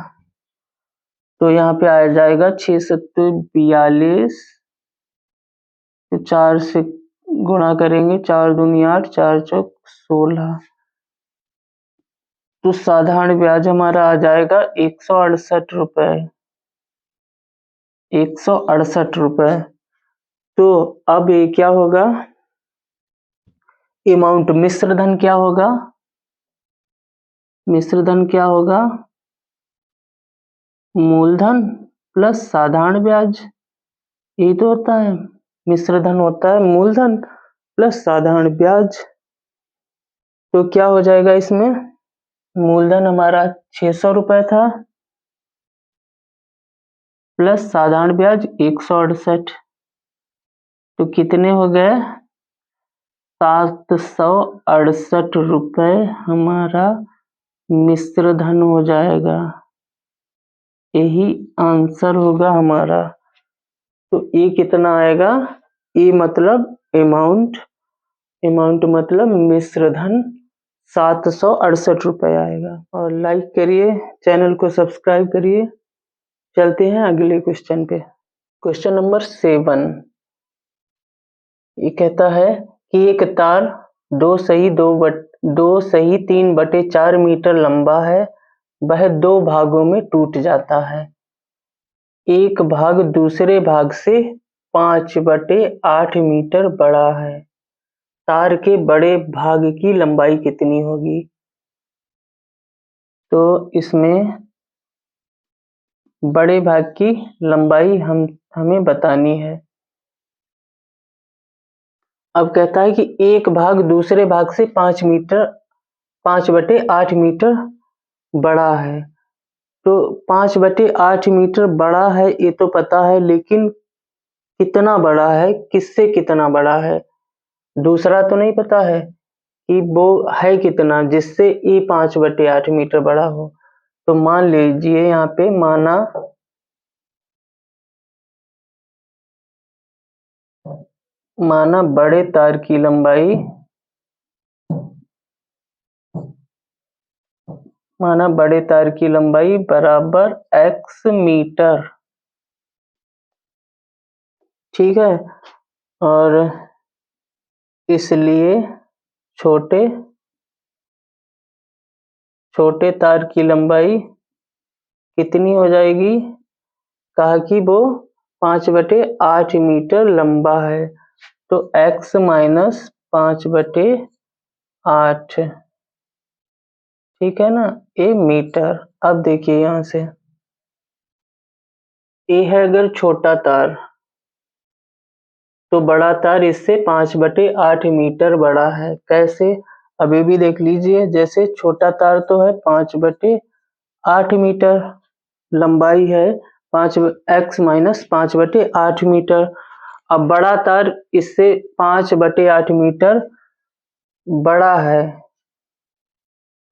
तो यहाँ पे आ जाएगा 6 7 42, 4 से गुणा करेंगे 4 दूनी 8 4 चौक 16। तो साधारण ब्याज हमारा आ जाएगा 168 रुपए, 168 रुपए। तो अब ये क्या होगा अमाउंट, मिश्र धन क्या होगा, मिश्र धन क्या होगा मूलधन प्लस साधारण ब्याज, यही तो होता है मिश्र धन, होता है मूलधन प्लस साधारण ब्याज। तो क्या हो जाएगा इसमें, मूलधन हमारा 600 रुपए था प्लस साधारण ब्याज 168, तो कितने हो गए 768 रुपए हमारा मिश्र धन हो जाएगा, यही आंसर होगा हमारा। तो ये कितना आएगा, ये मतलब अमाउंट, अमाउंट मतलब मिश्र धन ₹768 आएगा। और लाइक करिए, चैनल को सब्सक्राइब करिए। चलते हैं अगले क्वेश्चन पे। क्वेश्चन नंबर 7 ये कहता है कि एक तार 3/4 मीटर लंबा है, वह 2 भागों में टूट जाता है। एक भाग दूसरे भाग से 5/8 मीटर बड़ा है। तार के बड़े भाग की लंबाई कितनी होगी? तो इसमें बड़े भाग की लंबाई हमें बतानी है। अब कहता है कि एक भाग दूसरे भाग से 5/8 मीटर बड़ा है। तो 5/8 मीटर बड़ा है ये तो पता है, लेकिन कितना बड़ा है, किससे कितना बड़ा है, दूसरा तो नहीं पता है कि वो है कितना जिससे ये 5/8 मीटर बड़ा हो। तो मान लीजिए यहाँ पे माना बड़े तार की लंबाई बराबर x मीटर, ठीक है। और इसलिए छोटे तार की लंबाई कितनी हो जाएगी? कहा कि वो 5/8 मीटर लंबा है, तो x माइनस 5/8, ठीक है ना, ए मीटर। अब देखिए यहां से ए है अगर छोटा तार, तो बड़ा तार इससे 5/8 मीटर बड़ा है। कैसे? अभी भी देख लीजिए, जैसे छोटा तार तो है 5/8 मीटर लंबाई है, 5x माइनस 5/8 मीटर। अब बड़ा तार इससे 5/8 मीटर बड़ा है,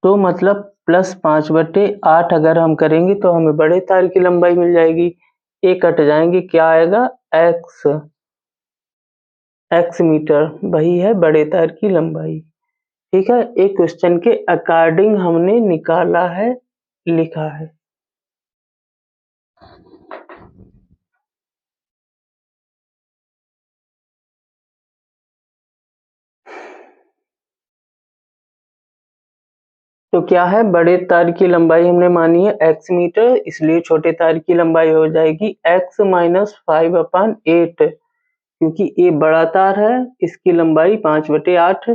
तो मतलब प्लस 5/8 अगर हम करेंगे तो हमें बड़े तार की लंबाई मिल जाएगी। ये कट जाएंगे, क्या आएगा? x मीटर, वही है बड़े तार की लंबाई, ठीक है। एक क्वेश्चन के अकॉर्डिंग हमने निकाला है, लिखा है। तो क्या है, बड़े तार की लंबाई हमने मानी है x मीटर, इसलिए छोटे तार की लंबाई हो जाएगी x माइनस 5/8, क्योंकि ये बड़ा तार है, इसकी लंबाई 5/8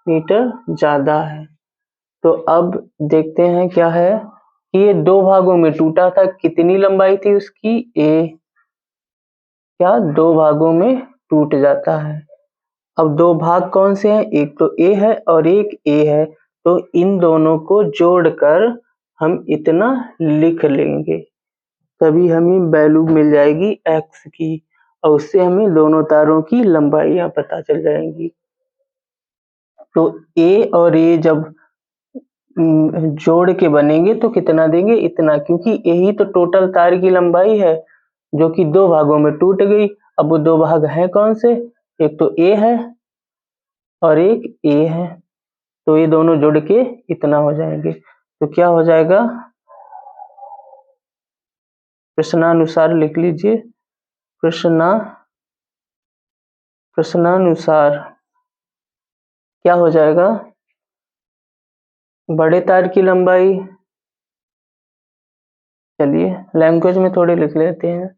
मीटर ज्यादा है। तो अब देखते हैं क्या है कि ये 2 भागों में टूटा था, कितनी लंबाई थी उसकी? क्या 2 भागों में टूट जाता है। अब 2 भाग कौन से हैं? एक तो ए है और एक ए है, तो इन दोनों को जोड़कर हम इतना लिख लेंगे, तभी हमें वैल्यू मिल जाएगी x की, और उससे हमें दोनों तारों की लंबाइयां पता चल जाएंगी। तो ए और ए जब जोड़ के बनेंगे तो कितना देंगे? इतना, क्योंकि यही तो टोटल तार की लंबाई है जो कि 2 भागों में टूट गई। अब वो 2 भाग हैं कौन से? एक तो ए है और एक ए है, तो ये दोनों जुड़ के इतना हो जाएंगे। तो क्या हो जाएगा? प्रश्नानुसार लिख लीजिए। प्रश्नानुसार क्या हो जाएगा? बड़े तार की लंबाई, चलिए लैंग्वेज में थोड़े लिख लेते हैं।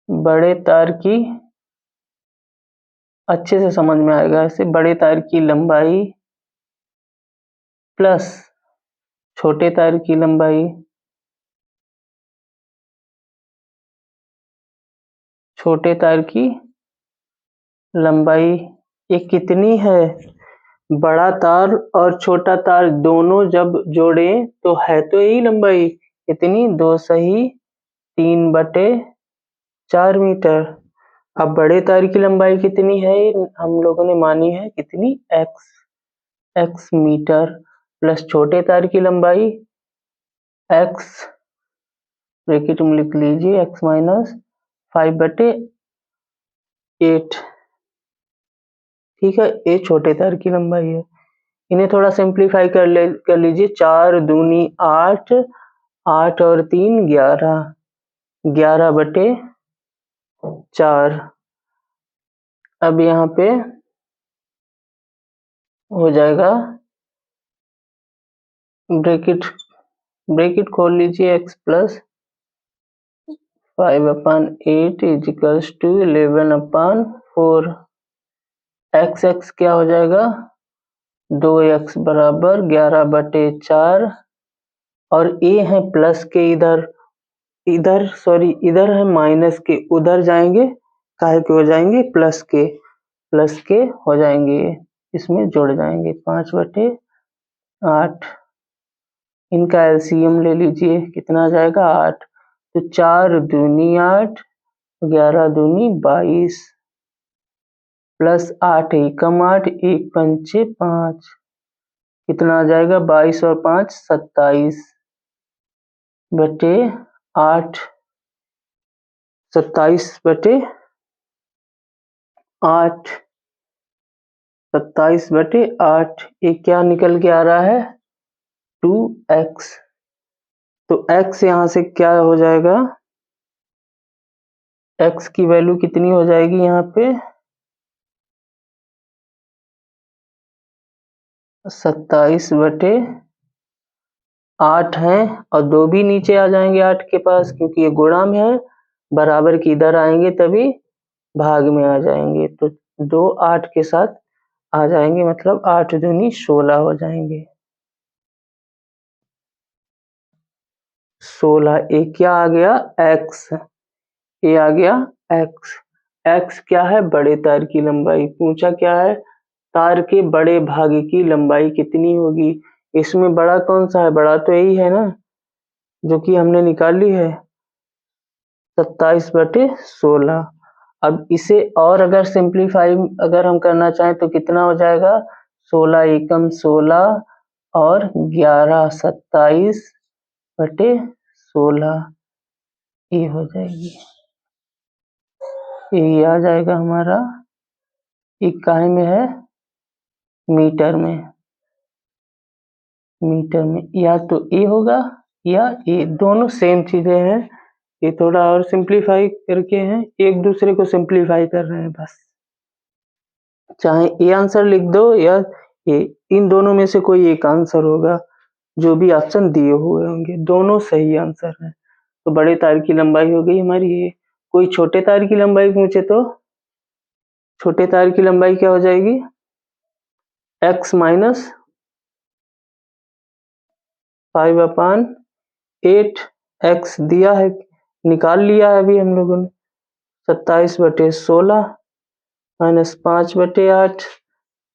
बड़े तार की, अच्छे से समझ में आएगा ऐसे, बड़े तार की लंबाई प्लस छोटे तार की लंबाई, छोटे तार की लंबाई ये कितनी है? बड़ा तार और छोटा तार दोनों जब जोड़े तो है तो यही लंबाई, कितनी? 2 सही 3/4 मीटर। अब बड़े तार की लंबाई कितनी है? हम लोगों ने मानी है कितनी? x मीटर, प्लस छोटे तार की लंबाई x, ब्रैकेट में लिख लीजिए x माइनस 5/8, ठीक है, ये छोटे तार की लंबाई है। इन्हें थोड़ा सिंप्लीफाई कर लीजिए। 4 दूनी 8, 8 और 3 11, 11/4। अब यहाँ पे हो जाएगा, ब्रैकेट खोल लीजिए, x plus 5/8 is equals to 11/4। x क्या हो जाएगा, 2x बराबर 11/4। और a है प्लस के इधर है माइनस के, उधर जाएंगे काहे के हो जाएंगे, प्लस के हो जाएंगे, इसमें जुड़ जाएंगे 5/8। इनका एलसीएम ले लीजिए, कितना आ जाएगा 8। तो 4 दूनी 8, 11 दूनी 22 प्लस 8 एकम 8, 1 पंचे 5, कितना आ जाएगा 22 और 5 27/8, 27/8, 27/8। ये क्या निकल के आ रहा है, 2x। तो x यहाँ से क्या हो जाएगा, x की वैल्यू कितनी हो जाएगी यहाँ पे 27/8 है, और 2 भी नीचे आ जाएंगे 8 के पास, क्योंकि ये गुणा में है, बराबर की इधर आएंगे तभी भाग में आ जाएंगे। तो 2 8 के साथ आ जाएंगे, मतलब 8 दूनी 16 हो जाएंगे। 16, ये क्या आ गया x, ये आ गया x क्या है, बड़े तार की लंबाई। पूछा क्या है, तार के बड़े भाग की लंबाई कितनी होगी। इसमें बड़ा कौन सा है, बड़ा तो यही है ना, जो कि हमने निकाली है 27/16। अब इसे और अगर सिंप्लीफाई अगर हम करना चाहें तो कितना हो जाएगा, 16 एकम 16 और 11 27/16, ये हो जाएगी, ये आ जाएगा हमारा, इकाई में है मीटर में, या तो ए होगा या ए, दोनों सेम चीजें हैं। ये थोड़ा और सिंप्लीफाई करके हैं, एक दूसरे को सिंप्लीफाई कर रहे हैं बस। चाहे ए आंसर लिख दो या ए, इन दोनों में से कोई एक आंसर होगा, जो भी ऑप्शन दिए हुए होंगे दोनों सही आंसर हैं। तो बड़े तार की लंबाई हो गई हमारी ये। कोई छोटे तार की लंबाई पूछे तो छोटे तार की लंबाई क्या हो जाएगी, x माइनस 5/8, x दिया है, निकाल लिया है अभी हम लोगों ने, 27/16 माइनस 5/8,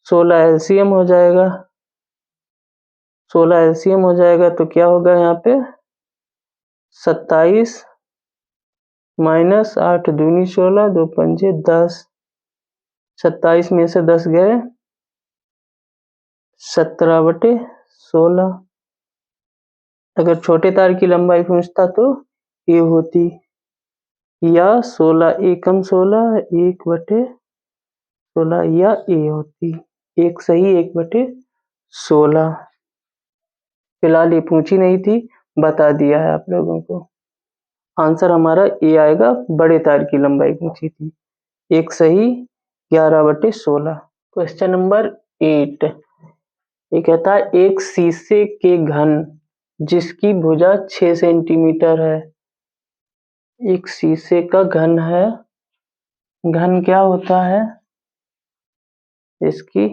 16 एलसीएम हो जाएगा, 16 एलसीएम हो जाएगा तो क्या होगा यहाँ पे 27 माइनस 8 दूनी 16, 2 पंजे 10, 27 में से 10 गए 17/16। अगर छोटे तार की लंबाई पूछता तो ये होती, या 16 एकम 16, 1/16, या ए होती, एक सही 1/16। फिलहाल ये पूछी नहीं थी, बता दिया है आप लोगों को। आंसर हमारा ए आएगा, बड़े तार की लंबाई पूछी थी, एक सही 11/16। क्वेश्चन नंबर 8, ये कहता है एक शीशे के घन जिसकी भुजा 6 सेंटीमीटर है। एक शीशे का घन है, घन क्या होता है, इसकी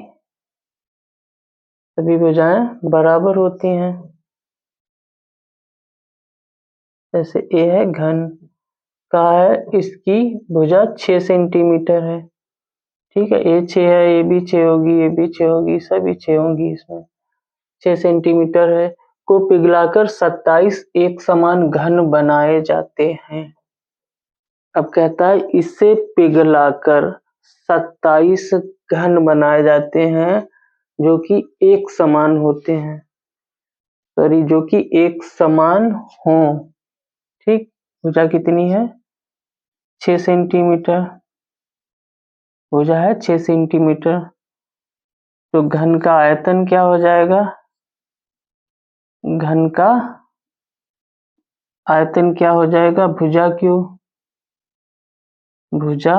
सभी भुजाएं बराबर होती हैं। जैसे ए है घन, कहा है इसकी भुजा 6 सेंटीमीटर है, ठीक है, ए 6 है, ए भी 6 होगी, ए भी 6 होगी, सभी 6 होंगी, इसमें 6 सेंटीमीटर है, को पिघलाकर 27 एक समान घन बनाए जाते हैं। अब कहता है इसे पिघलाकर 27 घन बनाए जाते हैं जो कि एक समान होते हैं, सॉरी जो कि एक समान हो, ठीक। भुजा कितनी है 6 सेंटीमीटर, भुजा है 6 सेंटीमीटर। तो घन का आयतन क्या हो जाएगा? घन का आयतन क्या हो जाएगा? भुजा क्यू, भुजा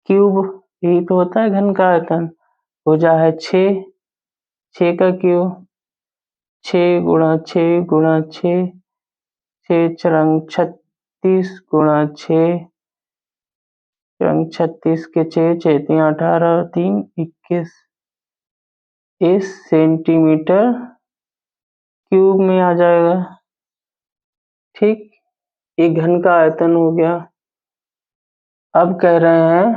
क्यूब, यही तो होता है घन का आयतन। भुजा है 6, 6 का क्यूब, 6 गुणा 6 गुणा 6, 6 चरंग 36 गुणा 6 चरंग 36 के 6, 6 3 18 और 3 21 इस सेंटीमीटर क्यूब में आ जाएगा। ठीक, ये घन का आयतन हो गया। अब कह रहे हैं,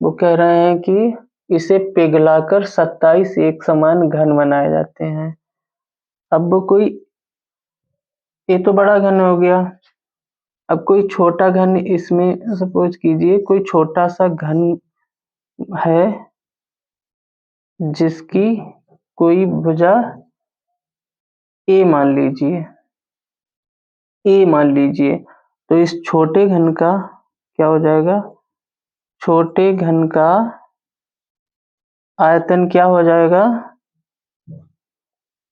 वो कह रहे हैं कि इसे पिघलाकर 27 एक समान घन बनाए जाते हैं। अब कोई, ये तो बड़ा घन हो गया, अब कोई छोटा घन इसमें सपोज कीजिए कोई छोटा सा घन है जिसकी कोई भुजा ए मान लीजिए, ए मान लीजिए, तो इस छोटे घन का क्या हो जाएगा? छोटे घन का आयतन क्या हो जाएगा?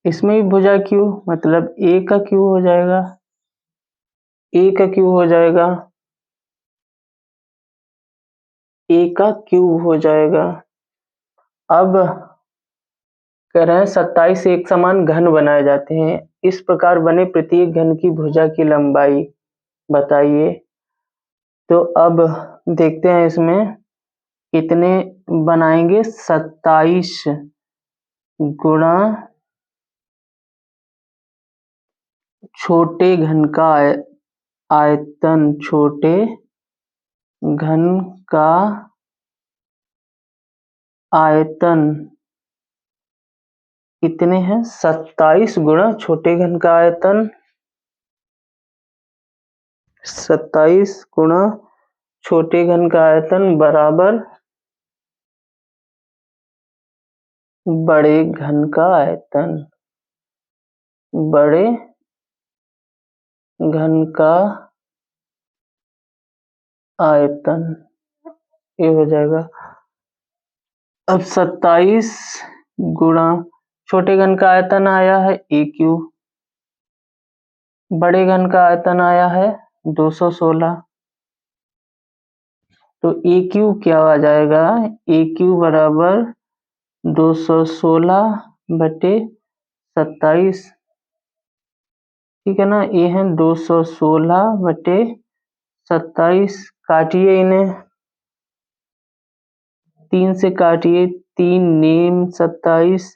इसमें भी भुजा क्यू, मतलब ए का क्यू हो जाएगा, ए का क्यू हो जाएगा, ए का क्यूब हो जाएगा। अब कह रहे हैं 27 एक समान घन बनाए जाते हैं, इस प्रकार बने प्रत्येक घन की भुजा की लंबाई बताइए। तो अब देखते हैं इसमें कितने बनाएंगे। 27 गुणा छोटे घन का आयतन, छोटे घन का आयतन कितने हैं? 27 गुणा छोटे घन का आयतन, 27 गुणा छोटे घन का आयतन बराबर बड़े घन का आयतन, बड़े घन का आयतन, ये हो जाएगा। अब 27 गुणा छोटे घन का आयतन आया है ए क्यूब, बड़े घन का आयतन आया है 216, तो ए क्यूब क्या आ जाएगा? ए क्यूब बराबर 216 बटे 27, ठीक है ना। ये है 216 बटे 27, काटिए इन्हें, 3 से काटिए, 3 नेम 27,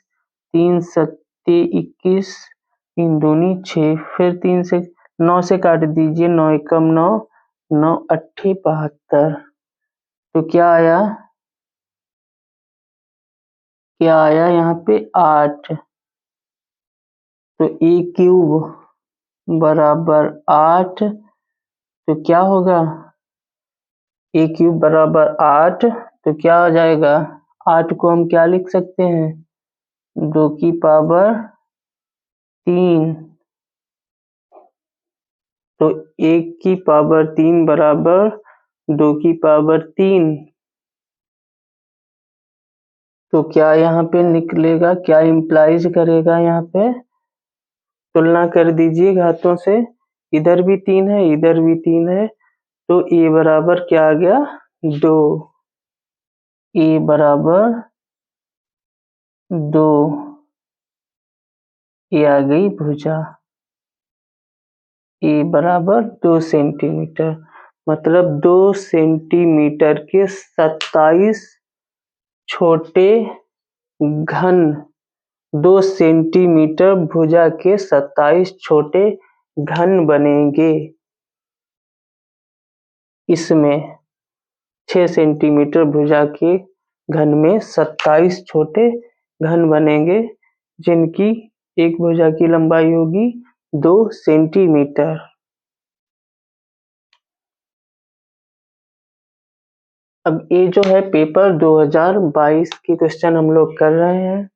3 सत्ते 21, 3 दूनी 6, फिर 3 से 9 से काट दीजिए, 9 एकम 9, 9 अट्ठे 72, तो क्या आया? क्या आया यहाँ पे? 8। तो ए क्यूब बराबर 8, तो क्या होगा? ए क्यूब बराबर 8, तो क्या हो जाएगा? 8 को हम क्या लिख सकते हैं? 2 की पावर 3, तो 1 की पावर 3 बराबर 2 की पावर 3, तो क्या यहाँ पे निकलेगा? क्या इम्प्लाइज करेगा? यहाँ पे तुलना कर दीजिए घातों से, इधर भी 3 है, इधर भी 3 है, तो ए बराबर क्या आ गया? 2, ए बराबर 2, ये आ गई भुजा, ए बराबर 2 सेंटीमीटर, मतलब 2 सेंटीमीटर के 27 छोटे घन, 2 सेंटीमीटर भुजा के 27 छोटे घन बनेंगे। इसमें 6 सेंटीमीटर भुजा के घन में 27 छोटे घन बनेंगे, जिनकी एक भुजा की लंबाई होगी 2 सेंटीमीटर। अब ये जो है पेपर 2022 की क्वेश्चन हम लोग कर रहे हैं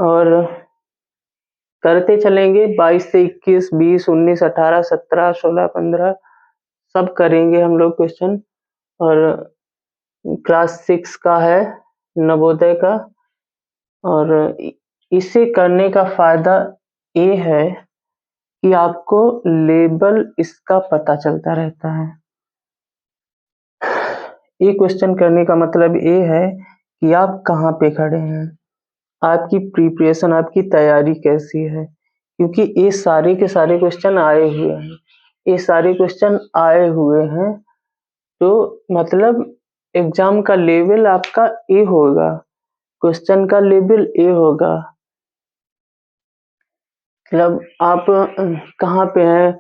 और करते चलेंगे। 22 से 21, 20, 19, 18, 17, 16, 15 सब करेंगे हम लोग क्वेश्चन। और क्लास 6 का है, नवोदय का। और इसे करने का फायदा ये है कि आपको लेबल इसका पता चलता रहता है। ये क्वेश्चन करने का मतलब ये है कि आप कहाँ पे खड़े हैं, आपकी प्रिपरेशन, आपकी तैयारी कैसी है, क्योंकि ये सारे के सारे क्वेश्चन आए हुए हैं। ये सारे क्वेश्चन आए हुए हैं तो मतलब एग्जाम का लेवल आपका ए होगा, क्वेश्चन का लेवल ए होगा। मतलब आप कहाँ पे हैं,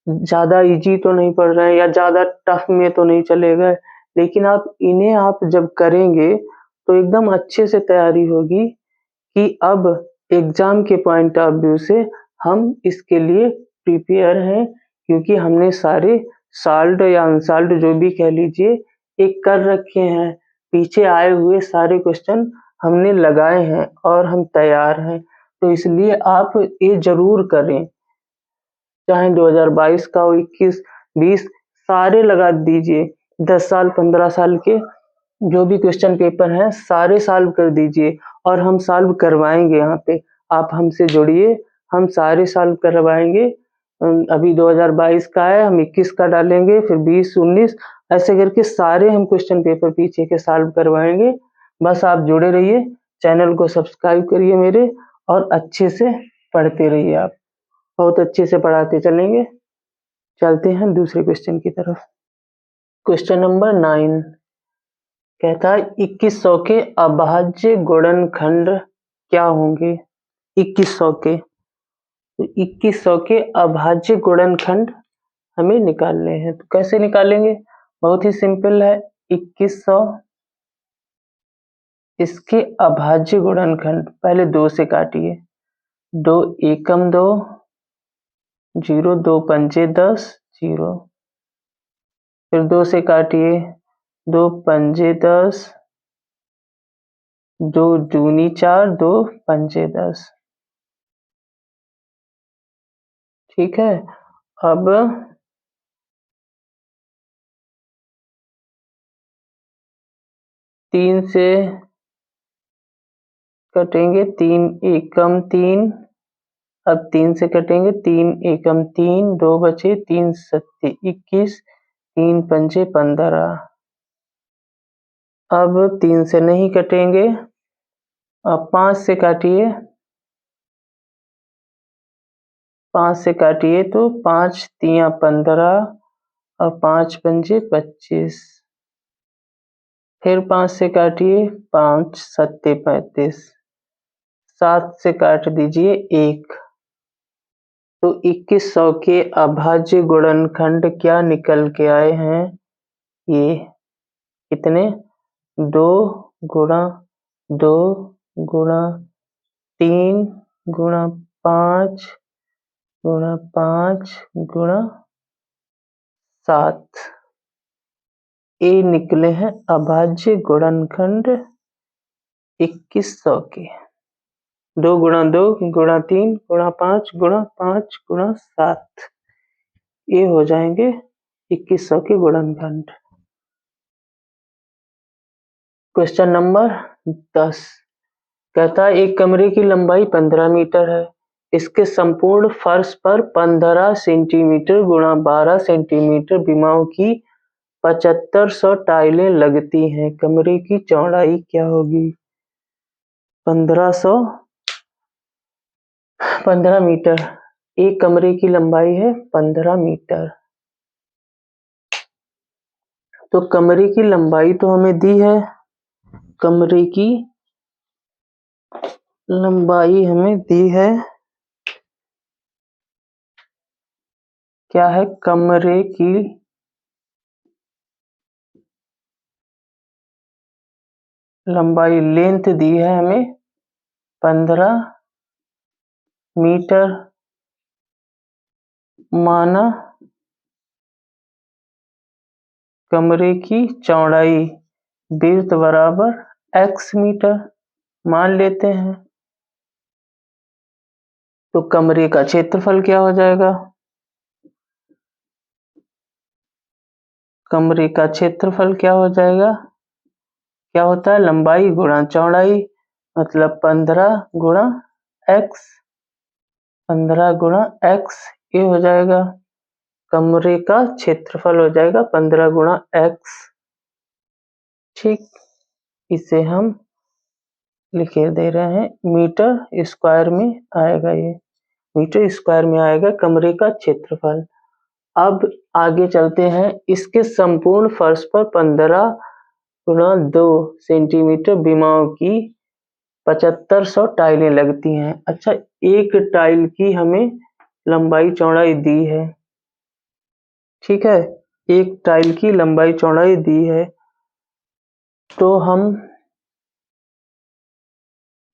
ज़्यादा इजी तो नहीं पढ़ रहे हैं या ज़्यादा टफ में तो नहीं चले गए, लेकिन इन्हें आप जब करेंगे तो एकदम अच्छे से तैयारी होगी कि अब एग्जाम के पॉइंट ऑफ व्यू से हम इसके लिए प्रिपेयर हैं, क्योंकि हमने सारे सॉल्व्ड या अनसॉल्व्ड जो भी कह लीजिए एक कर रखे हैं। पीछे आए हुए सारे क्वेश्चन हमने लगाए हैं और हम तैयार हैं। तो इसलिए आप ये जरूर करें, चाहे 2022 का हो, 21, 20 सारे लगा दीजिए। 10 साल 15 साल के जो भी क्वेश्चन पेपर हैं सारे सॉल्व कर दीजिए और हम सॉल्व करवाएंगे। यहाँ पे आप हमसे जुड़िए, हम सारे सॉल्व करवाएंगे। अभी 2022 का है, हम 21 का डालेंगे, फिर 20, 19 ऐसे करके सारे हम क्वेश्चन पेपर पीछे के सॉल्व करवाएंगे। बस आप जुड़े रहिए, चैनल को सब्सक्राइब करिए मेरे, और अच्छे से पढ़ते रहिए। आप बहुत अच्छे से पढ़ाते चलेंगे। चलते हैं दूसरे क्वेश्चन की तरफ। क्वेश्चन नंबर 9 कहता है 2100 के अभाज्य गुणनखंड क्या होंगे। 2100 के, तो 2100 के अभाज्य गुणनखंड हमें निकालने हैं। तो कैसे निकालेंगे, बहुत ही सिंपल है। 2100 इसके अभाज्य गुणनखंड, पहले 2 से काटिए, 2 एकम 2, 0, 2 पंजे 10, 0, फिर 2 से काटिए, 2 पंजे 10, 2 दूनी 4, 2 पंजे 10। ठीक है, अब 3 से कटेंगे, 3 एकम 3, अब 3 से कटेंगे, 3 एकम 3, 2 बचे, 3 सत्ते 21, 3 पंजे 15। अब 3 से नहीं कटेंगे, अब 5 से काटिए, 5 से काटिए तो 5 तिया 15 और 5 पंजे 25, फिर 5 से काटिए, 5 सत्ते 35, 7 से काट दीजिए 1। तो 2100 के अभाज्य गुणनखंड क्या निकल के आए हैं, ये कितने, 2 गुणा 2 गुणा 3 गुणा 5 गुणा 5 गुणा 7, ये निकले हैं अभाज्य गुणनखंड 2100 के। 2 गुणा 2 गुणा 3 गुणा 5 गुणा 5 गुणा 7, ये हो जाएंगे 2100 के गुणनखंड। क्वेश्चन नंबर 10 कहता है एक कमरे की लंबाई 15 मीटर है, इसके संपूर्ण फर्श पर 15 सेंटीमीटर गुणा 12 सेंटीमीटर विमाओं की 7500 टाइलें लगती हैं। कमरे की चौड़ाई क्या होगी। 15 मीटर, एक कमरे की लंबाई है 15 मीटर। तो कमरे की लंबाई तो हमें दी है, कमरे की लंबाई हमें दी है, क्या है, कमरे की लंबाई, लेंथ दी है हमें 15 मीटर, माना कमरे की चौड़ाई विड्थ बराबर x मीटर मान लेते हैं। तो कमरे का क्षेत्रफल क्या हो जाएगा, कमरे का क्षेत्रफल क्या हो जाएगा, क्या होता है, लंबाई गुणा चौड़ाई, मतलब 15 गुणा x, 15 गुणा x, ये हो जाएगा कमरे का क्षेत्रफल, हो जाएगा 15 गुणा x। ठीक, इसे हम लिख दे रहे हैं, मीटर स्क्वायर में आएगा, ये मीटर स्क्वायर में आएगा कमरे का क्षेत्रफल। अब आगे चलते हैं, इसके संपूर्ण फर्श पर 15 गुणा 2 सेंटीमीटर विमाओं की 7500 टाइलें लगती हैं। अच्छा, एक टाइल की हमें लंबाई चौड़ाई दी है, ठीक है, एक टाइल की लंबाई चौड़ाई दी है, तो हम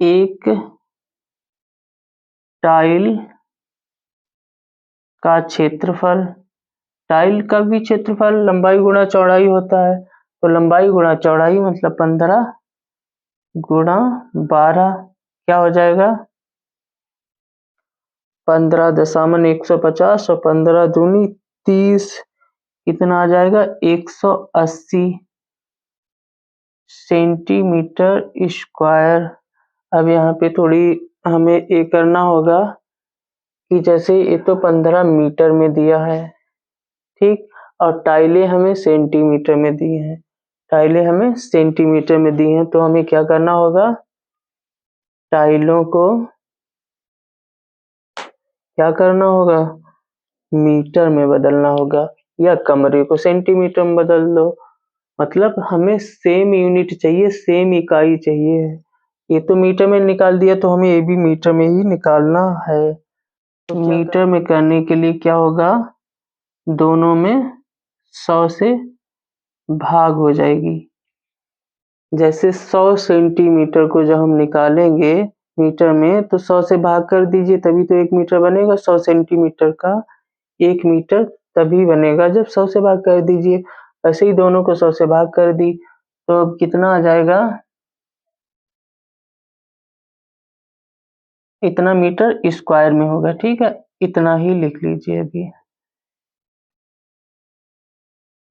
एक टाइल का क्षेत्रफल, टाइल का भी क्षेत्रफल लंबाई गुणा चौड़ाई होता है, तो लंबाई गुणा चौड़ाई मतलब 15 गुणा 12, क्या हो जाएगा 15.150 और 15 दूनी 30, कितना आ जाएगा 180 सेंटीमीटर स्क्वायर। अब यहाँ पे थोड़ी हमें ये करना होगा कि जैसे ये तो 15 मीटर में दिया है, ठीक, और टाइलें हमें सेंटीमीटर में दी हैं, टाइलें हमें सेंटीमीटर में दी हैं, तो हमें क्या करना होगा, टाइलों को क्या करना होगा, मीटर में बदलना होगा, या कमरे को सेंटीमीटर में बदल दो, मतलब हमें सेम यूनिट चाहिए, सेम इकाई चाहिए। ये तो मीटर में निकाल दिया, तो हमें ये भी मीटर में ही निकालना है। तो मीटर में करने के लिए क्या होगा, दोनों में 100 से भाग हो जाएगी। जैसे 100 सेंटीमीटर को जब हम निकालेंगे मीटर में, तो 100 से भाग कर दीजिए, तभी तो 1 मीटर बनेगा। 100 सेंटीमीटर का 1 मीटर तभी बनेगा जब 100 से भाग कर दीजिए। ऐसे ही दोनों को 100 से भाग कर दी, तो अब कितना आ जाएगा, इतना मीटर स्क्वायर में होगा, ठीक है, इतना ही लिख लीजिए। अभी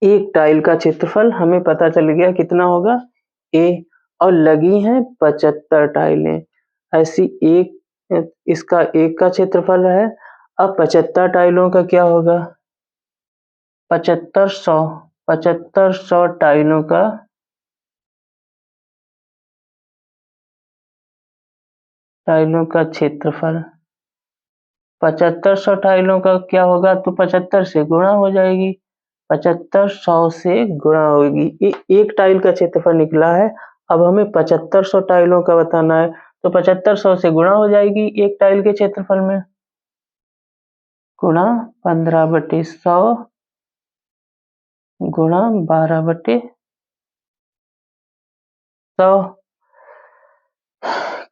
एक टाइल का क्षेत्रफल हमें पता चल गया कितना होगा A, और लगी हैं 75 टाइलें, ऐसी एक, इसका एक का क्षेत्रफल है। अब 75 टाइलों का क्या होगा, 7500 टाइलों का क्षेत्रफल, 7500 टाइलों का क्या होगा, तो 75 से गुणा हो जाएगी, 7500 से गुणा होगी, ये एक टाइल का क्षेत्रफल निकला है। अब हमें 7500 टाइलों का बताना है, तो 7500 से गुणा हो जाएगी एक टाइल के क्षेत्रफल में, गुणा 15/100 गुणा 12/100,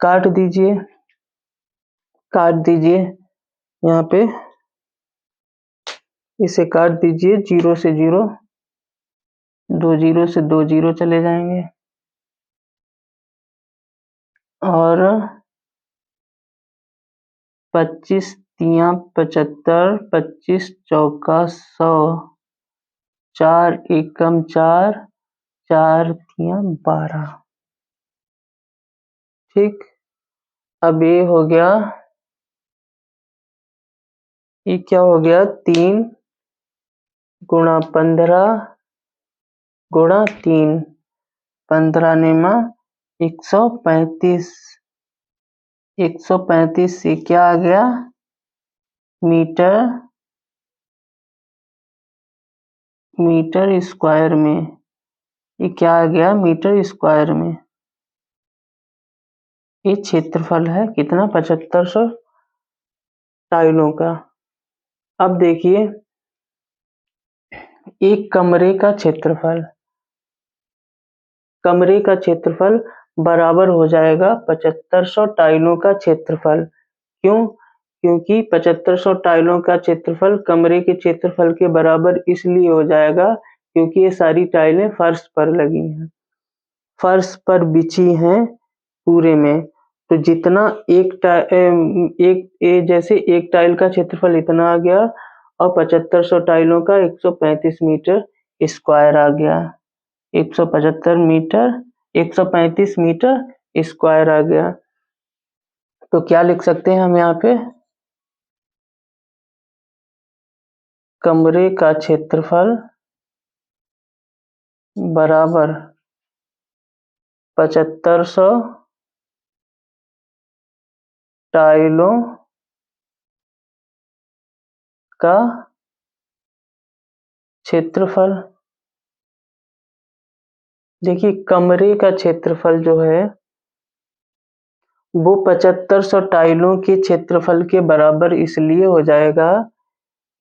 काट दीजिए, यहाँ पे इसे काट दीजिए, 0 से 0, 2 0 से 2 0 चले जाएंगे, और 25 तिया 75, 25 चौका 100, 4 एकम 4, 4 तिया 12, ठीक। अब ये हो गया, ये क्या हो गया, 3 गुणा 15 गुणा 3, 15 निमा 135, 135 से क्या आ गया, मीटर स्क्वायर में, ये क्या आ गया, मीटर स्क्वायर में। ये क्षेत्रफल है कितना, 7500 टाइलों का। अब देखिए, एक कमरे का क्षेत्रफल बराबर हो जाएगा 7500 टाइलों का क्षेत्रफल। क्यों, क्योंकि 7500 टाइलों का क्षेत्रफल कमरे के क्षेत्रफल के बराबर इसलिए हो जाएगा क्योंकि ये सारी टाइलें फर्श पर लगी हैं, फर्श पर बिछी हैं पूरे में। तो जितना जैसे एक टाइल का क्षेत्रफल इतना आ गया, और 7500 टाइलों का 135 मीटर स्क्वायर आ गया, 175 मीटर 135 मीटर स्क्वायर आ गया। तो क्या लिख सकते हैं हम यहाँ पे, कमरे का क्षेत्रफल बराबर 7500 टाइलों का क्षेत्रफल। देखिए कमरे का क्षेत्रफल जो है वो 7500 टाइलों के क्षेत्रफल के बराबर इसलिए हो जाएगा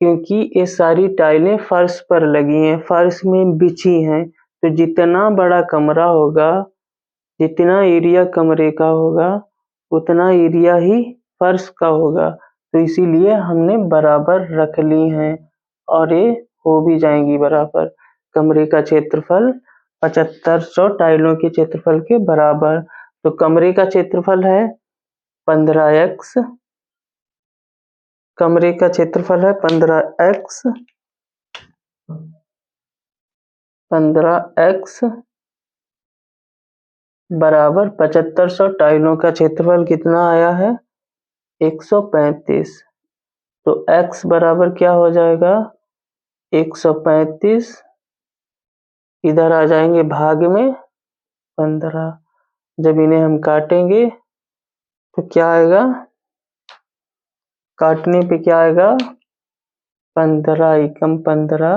क्योंकि ये सारी टाइलें फर्श पर लगी हैं, फर्श में बिछी हैं। तो जितना बड़ा कमरा होगा, जितना एरिया कमरे का होगा, उतना एरिया ही फर्श का होगा। तो इसीलिए हमने बराबर रख ली हैं और ये हो भी जाएंगी बराबर। कमरे का क्षेत्रफल 7500 टाइलों के क्षेत्रफल के बराबर। तो कमरे का क्षेत्रफल है 15x, कमरे का क्षेत्रफल है 15x बराबर 7500 टाइलों का क्षेत्रफल कितना आया है, 135। तो x बराबर क्या हो जाएगा, 135, इधर आ जाएंगे भाग में 15। जब इन्हें हम काटेंगे तो क्या आएगा, काटने पे क्या आएगा, 15 एकम 15,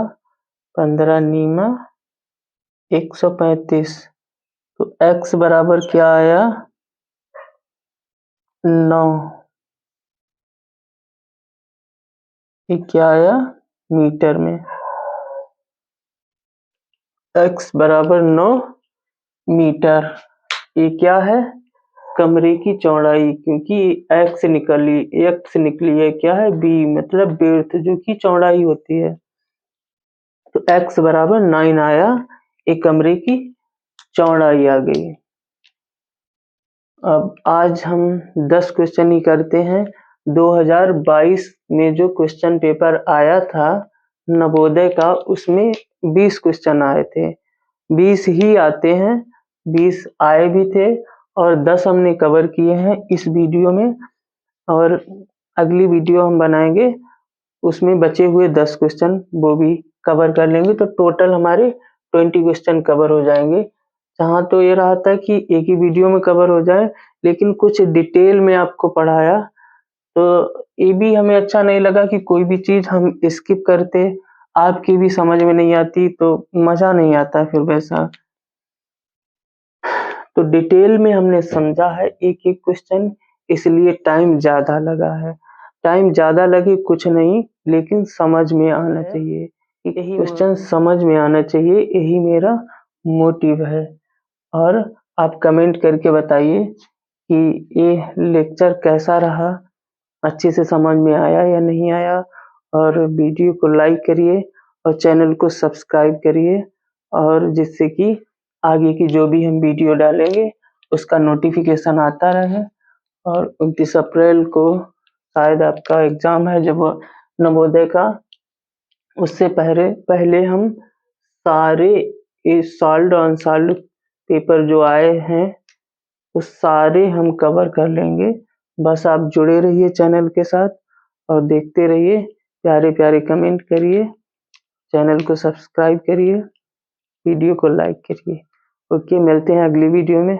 15 नीमा 135। तो x बराबर क्या आया, 9। ये क्या आया मीटर में, x बराबर 9 मीटर। ये क्या है, कमरे की चौड़ाई, क्योंकि x निकली है, क्या है b, मतलब बेड्थ जो कि चौड़ाई होती है। तो x बराबर 9 आया, एक कमरे की चौड़ाई आ गई। अब आज हम 10 क्वेश्चन ही करते हैं। 2022 में जो क्वेश्चन पेपर आया था नवोदय का, उसमें 20 क्वेश्चन आए थे, 20 ही आते हैं, 20 आए भी थे और 10 हमने कवर किए हैं इस वीडियो में। और अगली वीडियो हम बनाएंगे, उसमें बचे हुए 10 क्वेश्चन वो भी कवर कर लेंगे। तो टोटल हमारे 20 क्वेश्चन कवर हो जाएंगे। जहाँ तो ये रहा था कि एक ही वीडियो में कवर हो जाए, लेकिन कुछ डिटेल में आपको पढ़ाया, तो ये भी हमें अच्छा नहीं लगा कि कोई भी चीज हम स्किप करते, आपकी भी समझ में नहीं आती तो मजा नहीं आता फिर वैसा। तो डिटेल में हमने समझा है एक एक क्वेश्चन, इसलिए टाइम ज्यादा लगा है। टाइम ज्यादा लगे कुछ नहीं, लेकिन समझ में आना चाहिए, यही क्वेश्चन समझ में आना चाहिए, यही मेरा मोटिव है। और आप कमेंट करके बताइए कि ये लेक्चर कैसा रहा, अच्छे से समझ में आया या नहीं आया। और वीडियो को लाइक करिए और चैनल को सब्सक्राइब करिए, और जिससे कि आगे की जो भी हम वीडियो डालेंगे उसका नोटिफिकेशन आता रहे। और 29 अप्रैल को शायद आपका एग्जाम है जब नवोदय का, उससे पहले हम सारे सॉल्व्ड अनसॉल्व्ड पेपर जो आए हैं वो सारे हम कवर कर लेंगे। बस आप जुड़े रहिए चैनल के साथ और देखते रहिए, प्यारे प्यारे कमेंट करिए, चैनल को सब्सक्राइब करिए, वीडियो को लाइक करिए। ओके, मिलते हैं अगली वीडियो में।